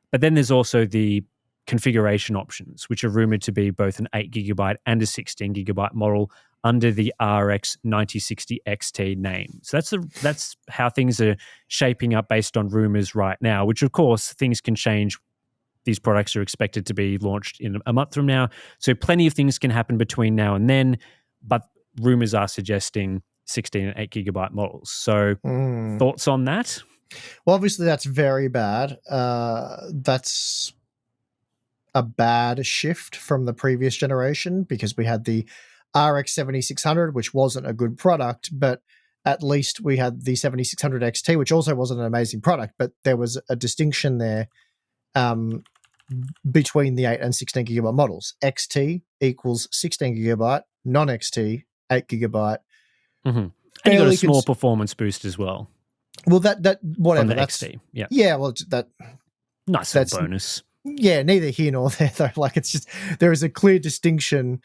But then there's also the configuration options, which are rumored to be both an 8 gigabyte and a 16 gigabyte model under the RX 9060 XT name. So that's how things are shaping up based on rumors right now, which of course things can change. These products are expected to be launched in a month from now. So plenty of things can happen between now and then, but rumors are suggesting 16 and 8 gigabyte models. So thoughts on that? Well, obviously that's very bad. That's a bad shift from the previous generation, because we had the RX 7600, which wasn't a good product, but at least we had the 7600 XT, which also wasn't an amazing product, but there was a distinction there. between the 8 and 16 gigabyte models. XT equals 16 gigabyte, non-XT 8 gigabyte. Mm-hmm. And you got a small performance boost as well. Well, that whatever from the that's XT. Yeah. Yeah, well, Nice little bonus. Yeah, neither here nor there though. Like, it's just there is a clear distinction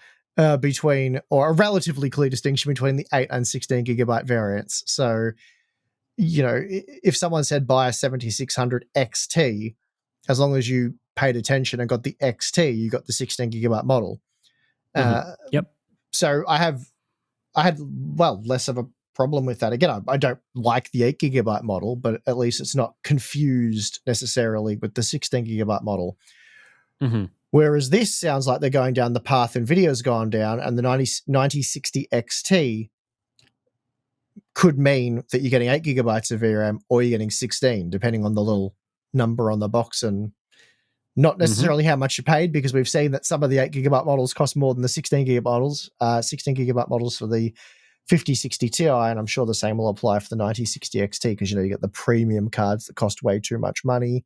between, or a relatively clear distinction between the 8 and 16 gigabyte variants. So, if someone said buy a 7600 XT, as long as you paid attention and got the XT, you got the 16 gigabyte model. Yep. So I had less of a problem with that. Again, I don't like the 8 gigabyte model, but at least it's not confused necessarily with the 16 gigabyte model. Mm-hmm. Whereas this sounds like they're going down the path NVIDIA's gone down, and the 9060 XT could mean that you're getting 8 gigabytes of VRAM or you're getting 16, depending on the little number on the box, and not necessarily how much you paid, because we've seen that some of the 8 gigabyte models cost more than the 16 gigabyte models. 16 gigabyte models for the 5060 Ti, and I'm sure the same will apply for the 9060 XT, because you get the premium cards that cost way too much money.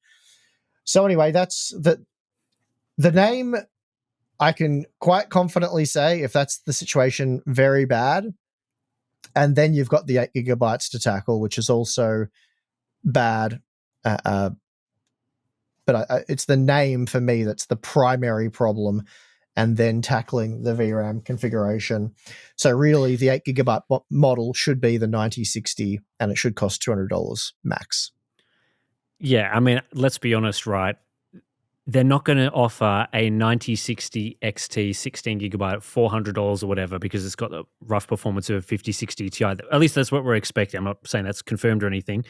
So anyway, that's the name. I can quite confidently say, if that's the situation, very bad. And then you've got the 8 gigabytes to tackle, which is also bad. But it's the name for me that's the primary problem, and then tackling the VRAM configuration. So really, the 8 gigabyte model should be the 9060, and it should cost $200 max. Yeah, I mean, let's be honest, right? They're not going to offer a 9060 XT 16 gigabyte $400 or whatever, because it's got the rough performance of a 5060 Ti. At least that's what we're expecting. I'm not saying that's confirmed or anything.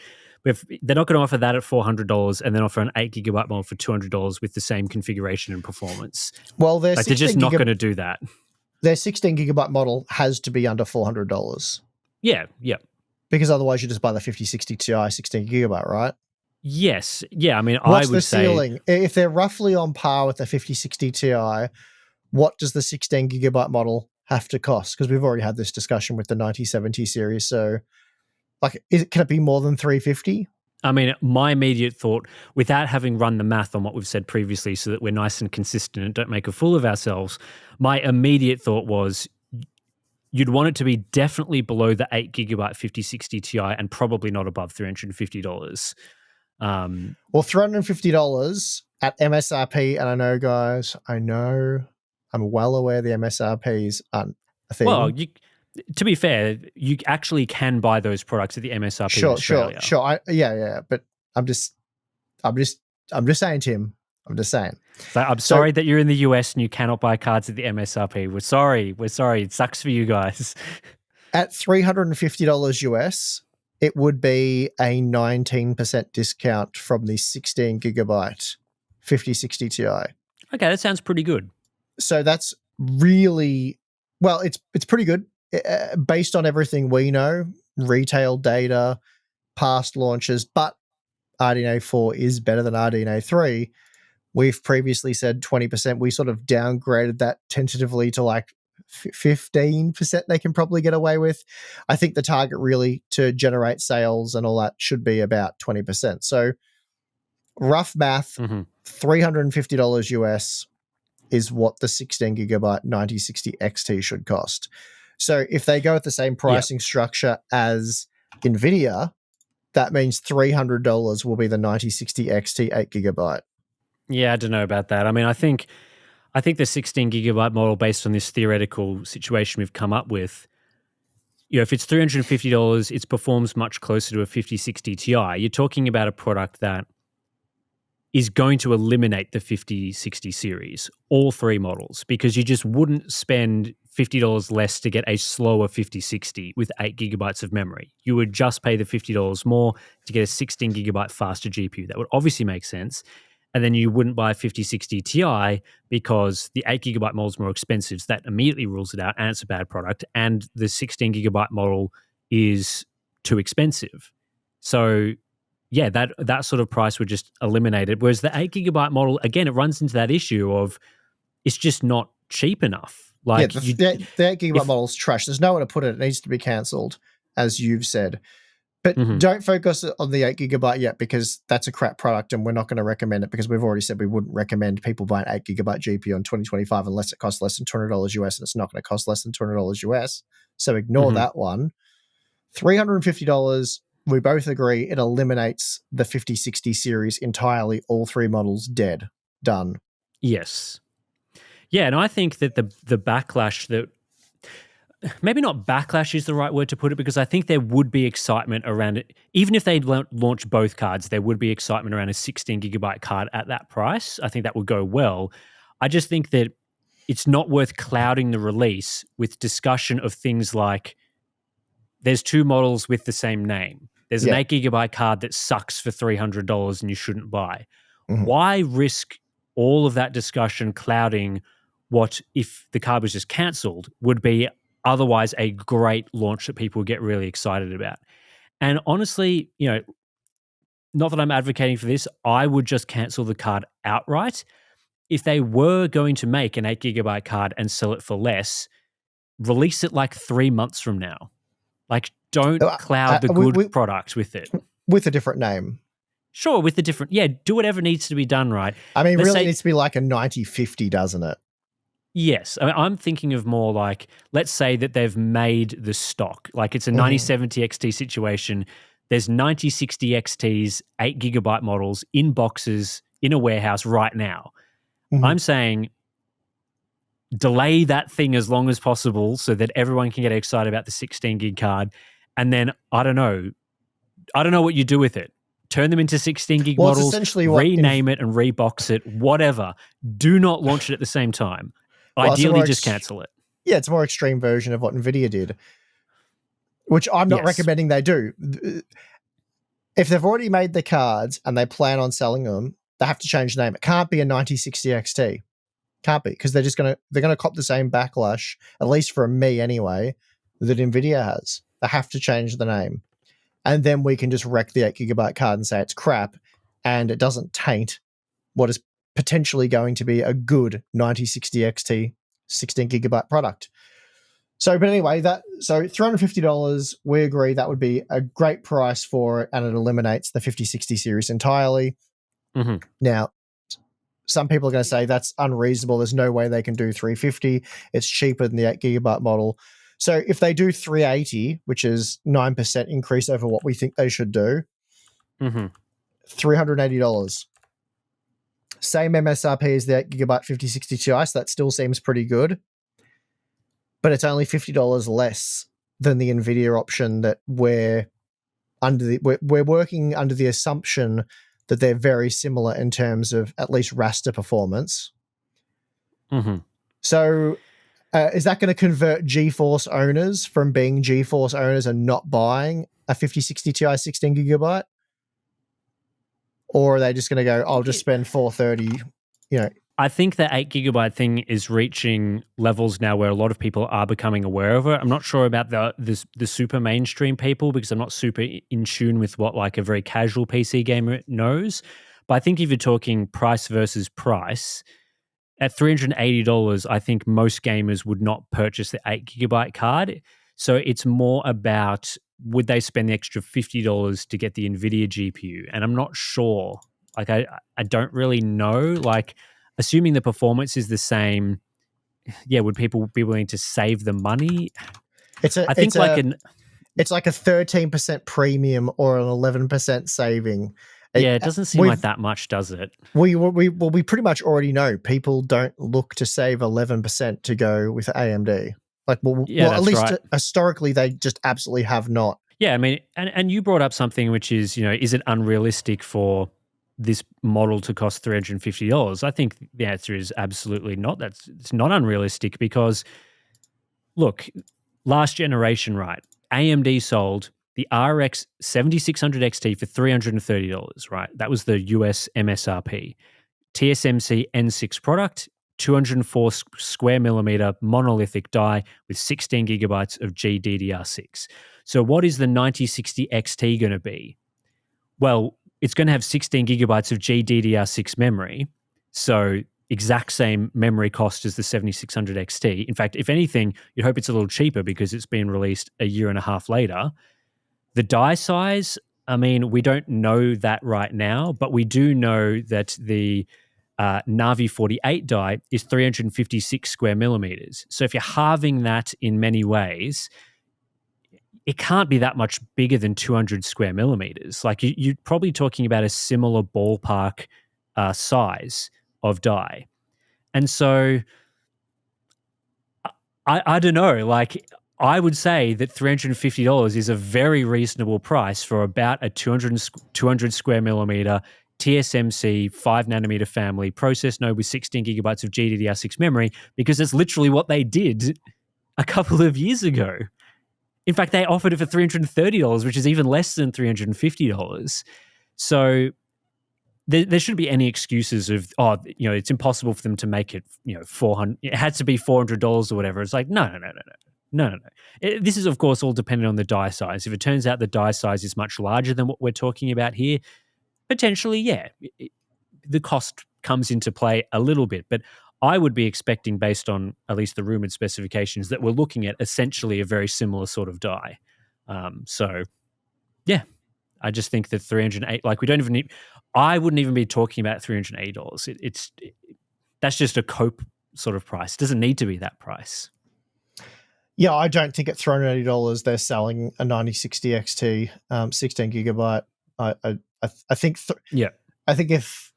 But if they're not going to offer that at $400 and then offer an 8 gigabyte model for $200 with the same configuration and performance. Well, they're just not going to do that. Their 16 gigabyte model has to be under $400. Yeah. Because otherwise you just buy the 5060 Ti 16 gigabyte, right? Yes. Yeah, I mean, what's I would the ceiling? If they're roughly on par with the 5060 Ti, what does the 16 gigabyte model have to cost? Because we've already had this discussion with the 9070 series. So, like, can it be more than $350? I mean, my immediate thought, without having run the math on what we've said previously so that we're nice and consistent and don't make a fool of ourselves, my immediate thought was you'd want it to be definitely below the 8 gigabyte 5060 Ti and probably not above $350. Well, $350 at MSRP, and I know, guys, I'm well aware the MSRPs aren't a thing. Well, to be fair, you actually can buy those products at the MSRP in Australia. Sure. Yeah. But I'm just saying, Tim. I'm just saying. So I'm sorry that you're in the US and you cannot buy cards at the MSRP. We're sorry. It sucks for you guys. At $350 US, it would be a 19% discount from the 16 gigabyte 5060 Ti. Okay, that sounds pretty good. So that's really, well, it's pretty good based on everything we know, retail data, past launches, but RDNA 4 is better than RDNA 3. We've previously said 20%. We sort of downgraded that tentatively to like 15% they can probably get away with. I think the target really to generate sales and all that should be about 20%. So rough math, $350 US is what the 16 gigabyte 9060 XT should cost. So if they go with the same pricing structure as NVIDIA, that means $300 will be the 9060 XT 8 gigabyte. Yeah, I don't know about that. I mean, I think the 16 gigabyte model, based on this theoretical situation we've come up with, if it's $350, it performs much closer to a 5060 Ti. You're talking about a product that is going to eliminate the 5060 series, all three models, because you just wouldn't spend $50 less to get a slower 5060 with 8 gigabytes of memory. You would just pay the $50 more to get a 16 gigabyte faster GPU. That would obviously make sense. And then you wouldn't buy a 5060 Ti because the 8 gigabyte model is more expensive. So that immediately rules it out, and it's a bad product. And the 16 gigabyte model is too expensive. So yeah, that sort of price would just eliminate it. Whereas the 8 gigabyte model, again, it runs into that issue of it's just not cheap enough. Like, the 8 gigabyte model's trash. There's nowhere to put it. It needs to be cancelled, as you've said. But Mhm. don't focus on the 8GB yet, because that's a crap product and we're not going to recommend it, because we've already said we wouldn't recommend people buy an 8GB GPU in 2025 unless it costs less than $200 US, and it's not going to cost less than $200 US. So ignore that one. $350, we both agree it eliminates the 5060 series entirely, all three models dead. Done. Yes. Yeah, and I think that the backlash that maybe not backlash is the right word to put it, because I think there would be excitement around it. Even if they launch both cards, there would be excitement around a 16GB card at that price. I think that would go well. I just think that it's not worth clouding the release with discussion of things like there's two models with the same name. There's an 8GB card that sucks for $300 and you shouldn't buy. Why risk all of that discussion clouding what, if the card was just cancelled, would be otherwise a great launch that people would get really excited about? And honestly, not that I'm advocating for this, I would just cancel the card outright. If they were going to make an 8GB card and sell it for less, release it like 3 months from now. Like, don't cloud the good product with it. With a different name. Sure, with the different, do whatever needs to be done, right? I mean, really, it needs to be like a 9050, doesn't it? Yes. I mean, I'm thinking of more like, let's say that they've made the stock. Like, it's a 9070 XT situation. There's 9060 XTs, 8GB models in boxes in a warehouse right now. I'm saying delay that thing as long as possible so that everyone can get excited about the 16GB card. And then, I don't know what you do with it. Turn them into 16GB models, rename it and rebox it, whatever. Do not launch it at the same time. Ideally, just cancel it. Yeah, it's a more extreme version of what NVIDIA did, which I'm not recommending they do. If they've already made the cards and they plan on selling them, they have to change the name. It can't be a 9060 XT. Can't be, because they're gonna cop the same backlash, at least from me anyway, that NVIDIA has. They have to change the name. And then we can just wreck the 8GB card and say it's crap, and it doesn't taint what is potentially going to be a good 9060 XT 16GB product. So, but anyway, so $350, we agree that would be a great price for it, and it eliminates the 5060 series entirely. Now, some people are going to say that's unreasonable. There's no way they can do $350. It's cheaper than the 8GB model. So if they do $380, which is 9% increase over what we think they should do, $380. Same MSRP as the 8GB 5060 Ti, so that still seems pretty good. But it's only $50 less than the NVIDIA option that we're working under the assumption that they're very similar in terms of at least raster performance. So is that going to convert GeForce owners from being GeForce owners and not buying a 5060 Ti 16GB? Or are they just going to go, I'll just spend $430, I think the 8GB thing is reaching levels now where a lot of people are becoming aware of it. I'm not sure about the super mainstream people, because I'm not super in tune with what like a very casual PC gamer knows. But I think if you're talking price versus price, at $380, I think most gamers would not purchase the 8GB card. So it's more about, would they spend the extra $50 to get the NVIDIA GPU? And I'm not sure. Like, I don't really know. Like, assuming the performance is the same, would people be willing to save the money? It's like a 13% premium or an 11% saving. It doesn't seem like that much, does it? We pretty much already know people don't look to save 11% to go with AMD. Like, at least historically, they just absolutely have not. Yeah, I mean, and you brought up something which is, is it unrealistic for this model to cost $350? I think the answer is absolutely not. It's not unrealistic, because, look, last generation, right? AMD sold the RX 7600 XT for $330, right? That was the US MSRP. TSMC N6 product, 204 square millimeter monolithic die with 16 gigabytes of GDDR6. So what is the 9060 XT going to be? Well, it's going to have 16 gigabytes of GDDR6 memory. So exact same memory cost as the 7600 XT. In fact, if anything, you'd hope it's a little cheaper because it's been released a year and a half later. The die size, I mean, we don't know that right now, but we do know that the Navi 48 die is 356 square millimeters. So if you're halving that in many ways, it can't be that much bigger than 200 square millimeters. Like you're probably talking about a similar ballpark size of die. And so I don't know, like I would say that $350 is a very reasonable price for about a 200 square millimeter TSMC 5 nanometer family process node with 16 gigabytes of GDDR6 memory, because it's literally what they did a couple of years ago. In fact, they offered it for $330, which is even less than $350. So there shouldn't be any excuses of, it's impossible for them to make it, $400. It had to be $400 or whatever. It's like, no. This is, of course, all dependent on the die size. If it turns out the die size is much larger than what we're talking about here, potentially, yeah, the cost comes into play a little bit. But I would be expecting, based on at least the rumored specifications, that we're looking at essentially a very similar sort of die. So, yeah, I just think that 308, like we don't even need, I wouldn't even be talking about $380. That's just a cope sort of price. It doesn't need to be that price. Yeah, I don't think at $380 they're selling a 9060 XT 16 gigabyte. I think I think if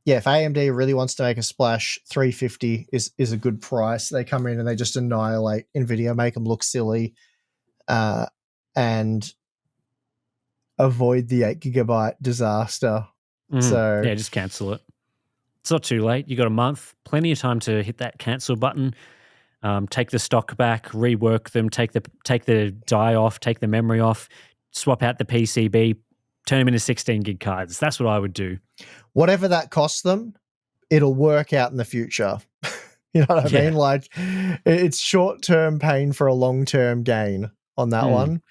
AMD really wants to make a splash, $350 is a good price. They come in and they just annihilate NVIDIA, make them look silly, and avoid the 8 gigabyte disaster. So yeah, just cancel it. It's not too late. You got a month, plenty of time to hit that cancel button. Take the stock back, rework them, take the die off, take the memory off, swap out the PCB, turn them into 16 gig cards. That's what I would do. Whatever that costs them, it'll work out in the future. You know what I mean? Like, it's short-term pain for a long-term gain on that one.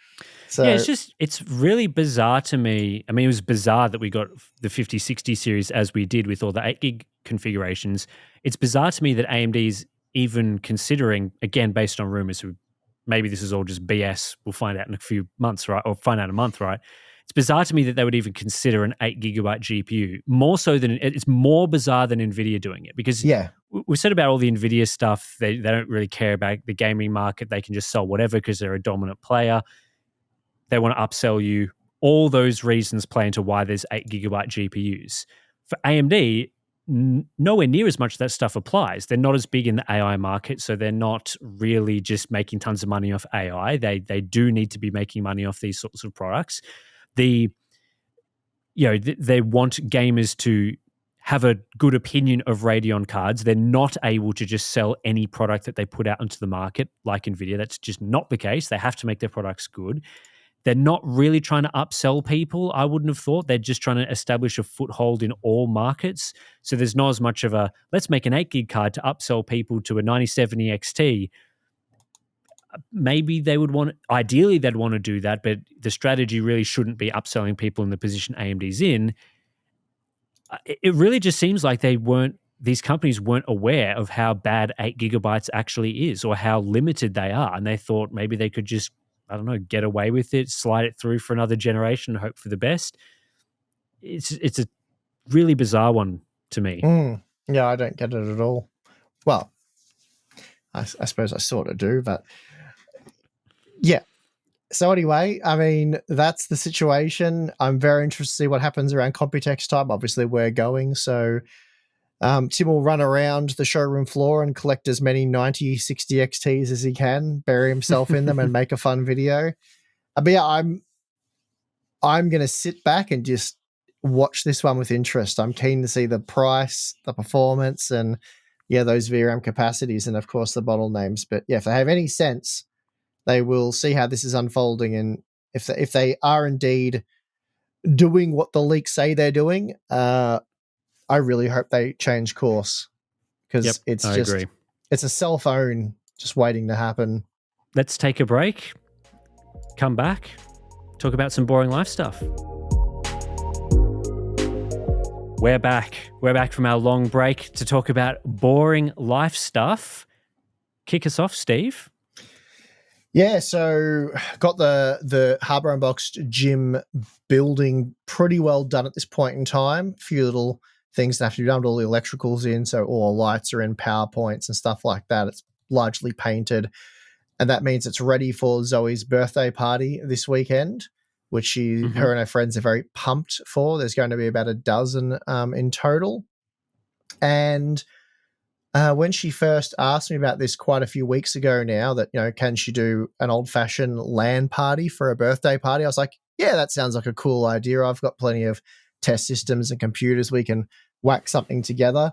So yeah, it's really bizarre to me. I mean, it was bizarre that we got the 5060 series as we did with all the 8 gig configurations. It's bizarre to me that AMD is even considering, again, based on rumors, maybe this is all just BS. We'll find out in a few months, right? Or find out in a month, right? It's bizarre to me that they would even consider an 8 gigabyte GPU. It's more bizarre than NVIDIA doing it, because we said about all the NVIDIA stuff, they don't really care about the gaming market. They can just sell whatever because they're a dominant player. They want to upsell you. All those reasons play into why there's 8 gigabyte GPUs. For AMD, nowhere near as much of that stuff applies. They're not as big in the AI market, so they're not really just making tons of money off AI. They do need to be making money off these sorts of products. They want gamers to have a good opinion of Radeon cards. They're not able to just sell any product that they put out into the market like NVIDIA. That's just not the case. They have to make their products good. They're not really trying to upsell people, I wouldn't have thought. They're just trying to establish a foothold in all markets. So there's not as much of a, let's make an 8 gig card to upsell people to a 9070 XT. Maybe they would ideally they'd want to do that, but the strategy really shouldn't be upselling people in the position AMD's in. It really just seems like these companies weren't aware of how bad 8 gigabytes actually is, or how limited they are. And they thought maybe they could just, I don't know, get away with it, slide it through for another generation, hope for the best. It's a really bizarre one to me. Yeah, I don't get it at all. Well, I suppose I sort of do, but yeah. So anyway, I mean, that's the situation. I'm very interested to see what happens around Computex time. Obviously, we're going. So Tim will run around the showroom floor and collect as many 9060 XTs as he can, bury himself in them and make a fun video. But yeah, I'm going to sit back and just watch this one with interest. I'm keen to see the price, the performance, and those VRAM capacities, and of course the model names. But yeah, if they have any sense, they will see how this is unfolding, and if they are indeed doing what the leaks say they're doing, I really hope they change course, because it's a cell phone just waiting to happen. Let's take a break, come back, talk about some boring life stuff. We're back. We're back from our long break to talk about boring life stuff. Kick us off, Steve. Yeah, so got the Harbour Unboxed gym building pretty well done at this point in time. A few little things that have to be done, all the electricals in, so all the lights are in, power points and stuff like that. It's largely painted, and that means it's ready for Zoe's birthday party this weekend, which her and her friends are very pumped for. There's going to be about a dozen in total, and when she first asked me about this quite a few weeks ago now, that, can she do an old-fashioned LAN party for a birthday party? I was like, yeah, that sounds like a cool idea. I've got plenty of test systems and computers. We can whack something together.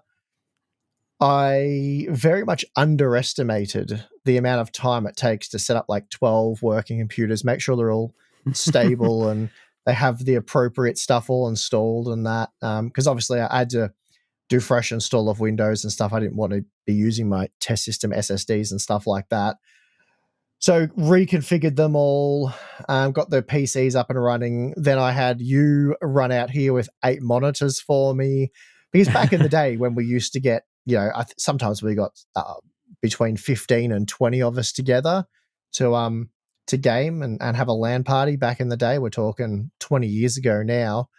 I very much underestimated the amount of time it takes to set up like 12 working computers, make sure they're all stable and they have the appropriate stuff all installed and that. Because obviously I had to do fresh install of Windows and stuff. I didn't want to be using my test system SSDs and stuff like that. So reconfigured them all, got the PCs up and running. Then I had you run out here with 8 monitors for me. Because back in the day when we used to get, sometimes we got between 15 and 20 of us together to game and have a LAN party back in the day. We're talking 20 years ago now.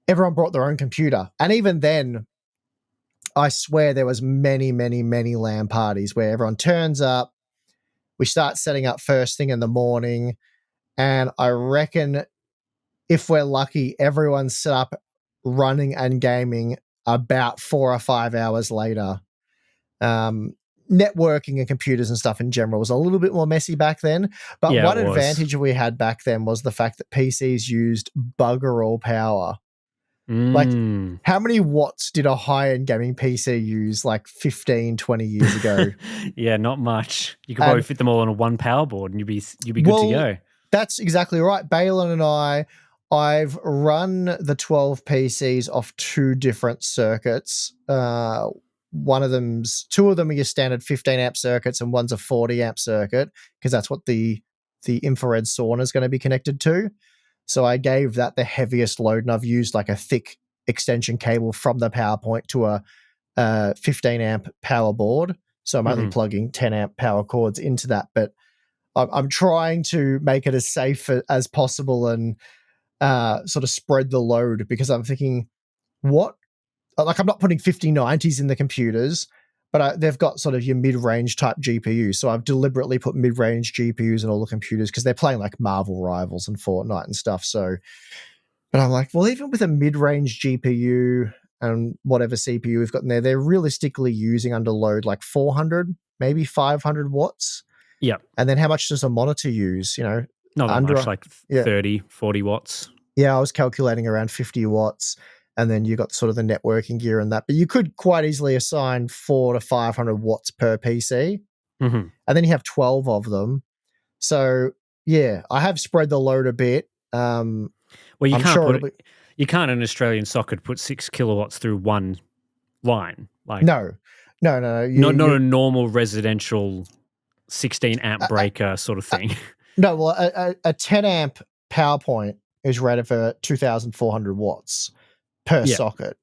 Everyone brought their own computer. And even then, I swear there was many, many, many LAN parties where everyone turns up, we start setting up first thing in the morning, and I reckon if we're lucky, everyone's set up running and gaming about 4 or 5 hours later. Networking and computers and stuff in general was a little bit more messy back then, but Yeah, one it was. advantage we had back then was the fact that PCs used bugger all power. Like, how many watts did a high-end gaming PC use like 15, 20 years ago? Yeah, not much. You could probably fit them all on a one power board and you'd be good to go. That's exactly right. Balin and I've run the 12 PCs off 2 different circuits. Two of them are your standard 15 amp circuits and one's a 40 amp circuit, because that's what the infrared sauna is going to be connected to. So I gave that the heaviest load, and I've used like a thick extension cable from the power point to a 15 amp power board. So I'm only plugging 10 amp power cords into that, but I'm trying to make it as safe as possible and sort of spread the load, because I'm thinking, I'm not putting 5090s in the computers, but they've got sort of your mid-range type GPUs. So I've deliberately put mid-range GPUs in all the computers because they're playing like Marvel Rivals and Fortnite and stuff. So, but I'm like, well, even with a mid-range GPU and whatever CPU we've got in there, they're realistically using under load like 400, maybe 500 watts. Yep. And then how much does a monitor use? Not that much, like 30, 40 watts. Yeah, I was calculating around 50 watts. And then you got sort of the networking gear and that. But you could quite easily assign 400 to 500 watts per PC. And then you have 12 of them. So, yeah, I have spread the load a bit. Well, you can't in an Australian socket put 6 kilowatts through one line. Like No. Not a normal residential 16 amp breaker sort of thing. No, well, a 10 amp power point is rated for 2,400 watts per socket.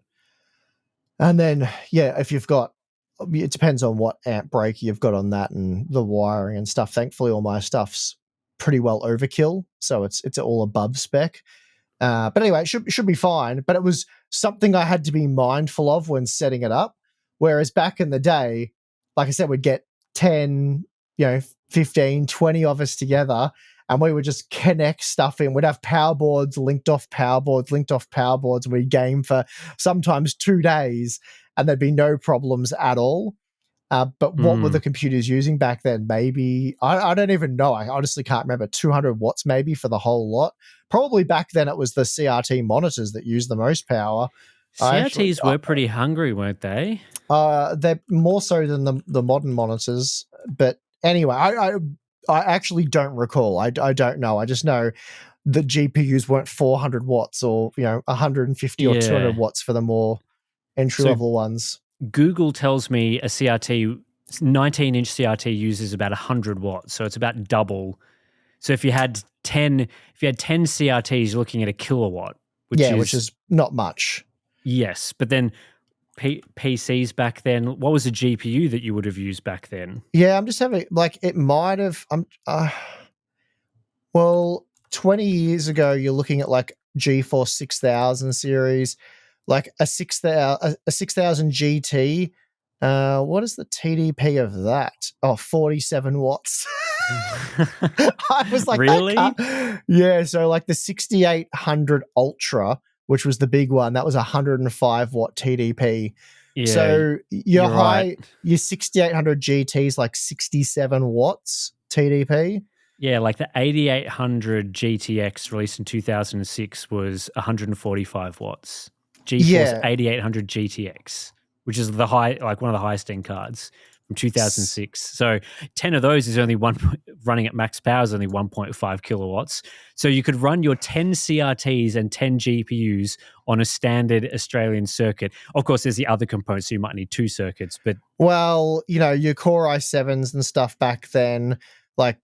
And then, if you've got, it depends on what amp breaker you've got on that and the wiring and stuff. Thankfully, all my stuff's pretty well overkill, so it's all above spec. But anyway, it should be fine. But it was something I had to be mindful of when setting it up. Whereas back in the day, like I said, we'd get 10, 15, 20 of us together, and we would just connect stuff in. We'd have power boards linked off power boards, and we'd game for sometimes 2 days, and there'd be no problems at all. But what were the computers using back then? Maybe, I don't even know. I honestly can't remember. 200 watts maybe for the whole lot. Probably back then it was the CRT monitors that used the most power. CRTs were pretty hungry, weren't they? They're more so than the modern monitors. But anyway, I actually don't recall. I don't know. I just know the GPUs weren't 400 watts or 150 or 200 watts for the more entry-level ones. Google tells me a CRT, 19-inch CRT uses about 100 watts, so it's about double. So if you had 10 CRTs, you're looking at a kilowatt, which is not much. Yes, but then PCs back then, what was the GPU that you would have used back then? Yeah, I'm just having like it might have. Well, 20 years ago, you're looking at like GeForce 6000 series, like a 6000 GT. What is the TDP of that? Oh, 47 watts. I was like, really? Yeah, so like the 6800 Ultra, which was the big one, that was 105 watt TDP. Yeah, So your right. your 6800 GT is like 67 watts TDP. Yeah, like the 8800 GTX released in 2006 was 145 watts. GeForce Yeah. 8800 GTX, which is the one of the highest end cards from 2006. So 10 of those is only running at max power is only 1.5 kilowatts. So you could run your 10 CRTs and 10 GPUs on a standard Australian circuit. Of course, there's the other components, so you might need 2 circuits. But well, your Core i7s and stuff back then, like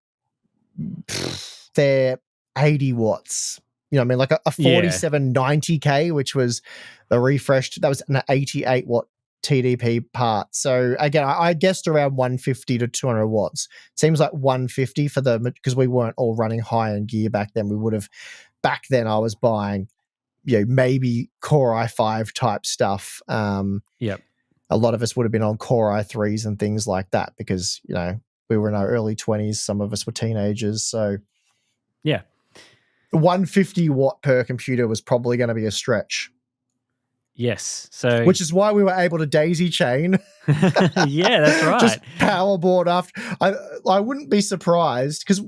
they're 80 watts. You know what I mean? Like a 4790K, which was the refreshed, that was an 88 watt TDP part. So again, I guessed around 150 to 200 watts. Seems like 150 for because we weren't all running high-end gear back then. Back then I was buying, maybe Core i5 type stuff. Yep. A lot of us would have been on Core i3s and things like that because, we were in our early 20s. Some of us were teenagers. So yeah, 150 watt per computer was probably going to be a stretch. Yes. So which is why we were able to daisy chain. Yeah, that's right. Just powerboard after. I wouldn't be surprised because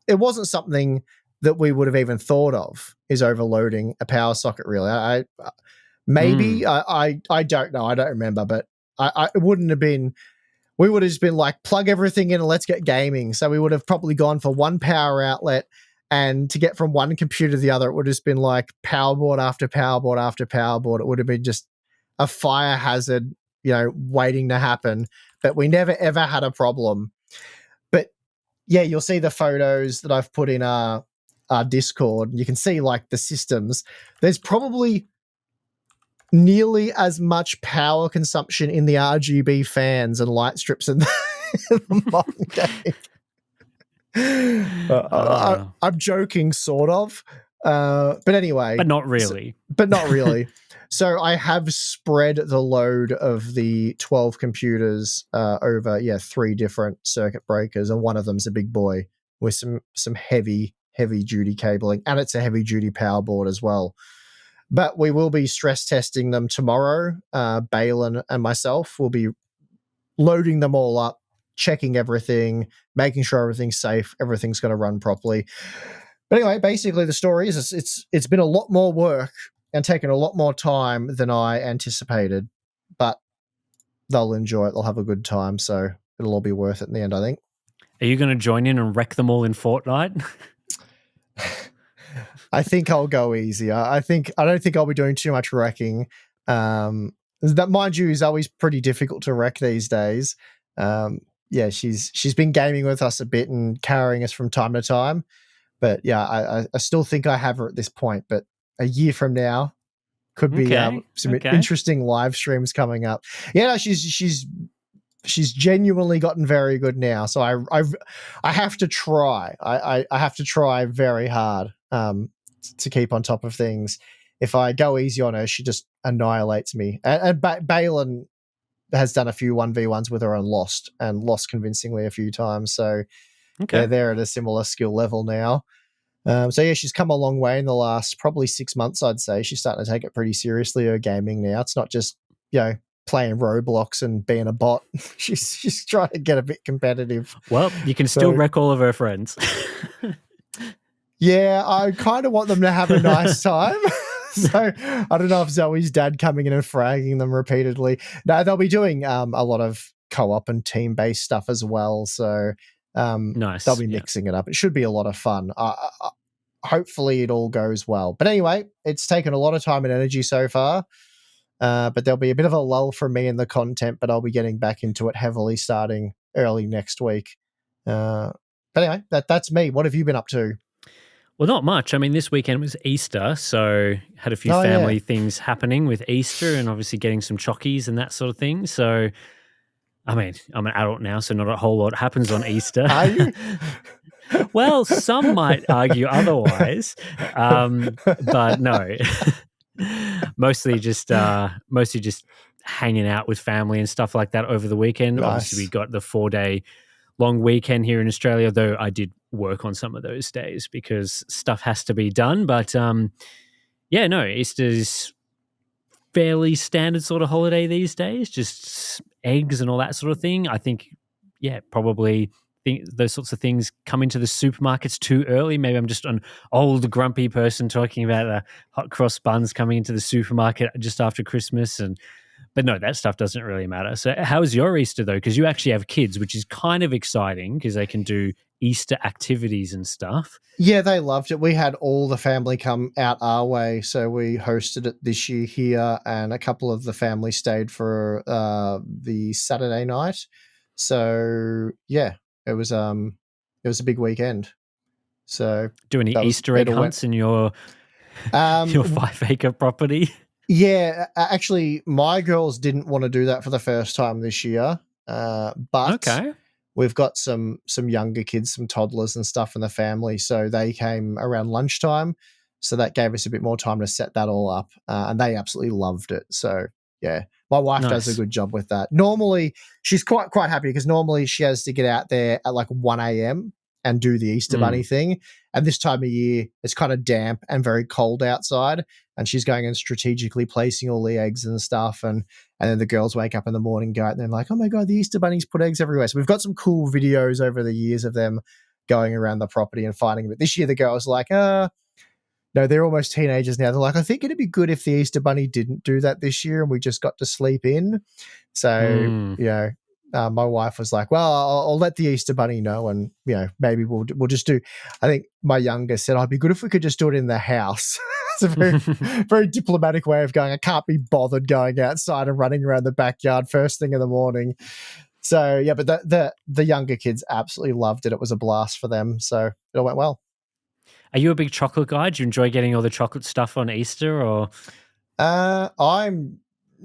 it wasn't something that we would have even thought of is overloading a power socket. Really, I don't know. I don't remember, but it wouldn't have been. We would have just been like, plug everything in and let's get gaming. So we would have probably gone for one power outlet, and to get from one computer to the other, it would have just been like powerboard after powerboard after powerboard. It would have been just a fire hazard, waiting to happen. But we never, ever had a problem. But yeah, you'll see the photos that I've put in our Discord. You can see like the systems. There's probably nearly as much power consumption in the RGB fans and light strips in the modern game. I'm joking, sort of. But anyway. But not really. So I have spread the load of the 12 computers over 3 different circuit breakers, and one of them's a big boy with some heavy duty cabling, and it's a heavy duty power board as well. But we will be stress testing them tomorrow. Balin and myself will be loading them all up, checking everything, making sure everything's safe, everything's going to run properly. But anyway, basically the story is it's been a lot more work and taken a lot more time than I anticipated, but they'll enjoy it. They'll have a good time, so it'll all be worth it in the end, I think. Are you going to join in and wreck them all in Fortnite? I think I'll go easy. I don't think I'll be doing too much wrecking. That, mind you, is always pretty difficult to wreck these days. She's been gaming with us a bit and carrying us from time to time. But yeah, I still think I have her at this point. But a year from now could be some interesting live streams coming up. Yeah, she's genuinely gotten very good now. So I have to try. I have to try very hard to keep on top of things. If I go easy on her, she just annihilates me. And Balin has done a few 1v1s with her and lost convincingly a few times. So they're at a similar skill level now. She's come a long way in the last probably 6 months, I'd say. She's starting to take it pretty seriously, her gaming now. It's not just, playing Roblox and being a bot. She's trying to get a bit competitive. Well, you can still wreck all of her friends. Yeah, I kind of want them to have a nice time. So I don't know if Zoe's dad coming in and fragging them repeatedly. No, they'll be doing a lot of co-op and team-based stuff as well. So nice. They'll be mixing it up. It should be a lot of fun. Hopefully it all goes well. But anyway, it's taken a lot of time and energy so far. But there'll be a bit of a lull for me in the content, but I'll be getting back into it heavily starting early next week. But anyway, that's me. What have you been up to? Well, not much. I mean, this weekend was Easter, so had a few Oh yeah. family things happening with Easter and obviously getting some chockies and that sort of thing. So, I mean, I'm an adult now, so not a whole lot happens on Easter. Are you? Well, some might argue otherwise, but no. Mostly just hanging out with family and stuff like that over the weekend. Obviously, we Nice. got the 4-day long weekend here in Australia, though I did work on some of those days because stuff has to be done. But yeah, no, Easter's fairly standard sort of holiday these days, just eggs and all that sort of thing. I think, yeah, probably think those sorts of things come into the supermarkets too early. Maybe I'm just an old grumpy person talking about hot cross buns coming into the supermarket just after Christmas. But no, that stuff doesn't really matter. So how was your Easter though? Because you actually have kids, which is kind of exciting because they can do Easter activities and stuff. Yeah, they loved it. We had all the family come out our way, so we hosted it this year here, and a couple of the family stayed for the Saturday night. So yeah, it was a big weekend. So Do any that was Easter it. egg All went. hunts in your Um, your 5-acre property? yeah, actually, my girls didn't want to do that for the first time this year, but Okay. we've got some younger kids, some toddlers and stuff in the family, so they came around lunchtime. So that gave us a bit more time to set that all up, and they absolutely loved it. So yeah, my wife does a Nice. good job with that. Normally, she's quite happy because normally she has to get out there at like 1 a.m. and do the Easter Bunny Mm. thing. And this time of year, it's kind of damp and very cold outside, and she's going and strategically placing all the eggs and stuff, and then the girls wake up in the morning, go out, and they're like, oh my God, the Easter bunnies put eggs everywhere. So we've got some cool videos over the years of them going around the property and finding them. But this year, the girls like, no, they're almost teenagers now. They're like, I think it'd be good if the Easter bunny didn't do that this year and we just got to sleep in. So, Mm. my wife was like, well, I'll let the Easter bunny know. And, maybe we'll just do, I think my youngest said, it'd be good if we could just do it in the house. It's a very, very diplomatic way of going, I can't be bothered going outside and running around the backyard first thing in the morning. So, yeah, but the younger kids absolutely loved it. It was a blast for them. So it all went well. Are you a big chocolate guy? Do you enjoy getting all the chocolate stuff on Easter or? I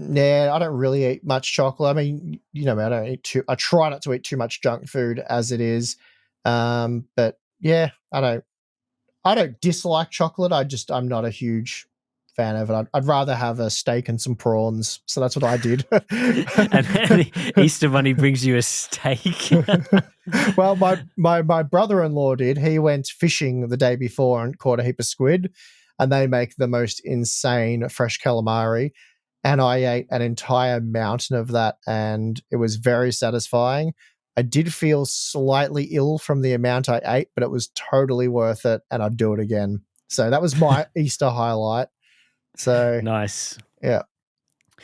don't really eat much chocolate. I mean, I don't eat I try not to eat too much junk food as it is. But yeah, I don't dislike chocolate. I'm not a huge fan of it. I'd rather have a steak and some prawns. So that's what I did. And then Easter Bunny brings you a steak. Well, my brother-in-law did. He went fishing the day before and caught a heap of squid, and they make the most insane fresh calamari. And I ate an entire mountain of that, and it was very satisfying. I did feel slightly ill from the amount I ate, but it was totally worth it, and I'd do it again. So that was my Easter highlight. So Nice. yeah,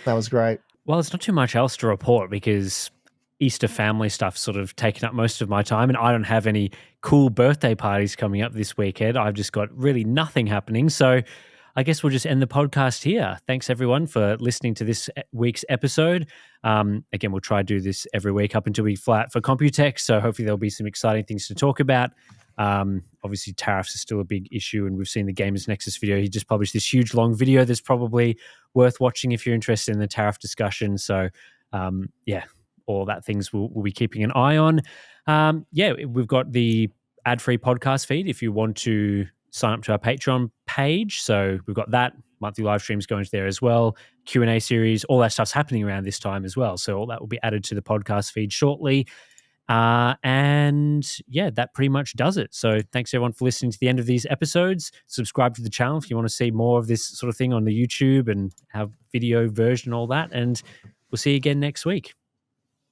that was great. Well, there's not too much else to report because Easter family stuff sort of taken up most of my time, and I don't have any cool birthday parties coming up this weekend. I've just got really nothing happening. So I guess we'll just end the podcast here. Thanks everyone for listening to this week's episode. Again, we'll try to do this every week up until we fly out for Computex. So hopefully there'll be some exciting things to talk about. Obviously tariffs are still a big issue, and we've seen the Gamers Nexus video. He just published this huge long video that's probably worth watching if you're interested in the tariff discussion. So yeah, all that things we'll be keeping an eye on. Yeah, we've got the ad-free podcast feed if you want to sign up to our Patreon page. So we've got that, monthly live streams going to there as well, Q&A series, all that stuff's happening around this time as well. So all that will be added to the podcast feed shortly. And yeah, that pretty much does it. So thanks everyone for listening to the end of these episodes. Subscribe to the channel if you want to see more of this sort of thing on the YouTube and have video version, all that. And we'll see you again next week.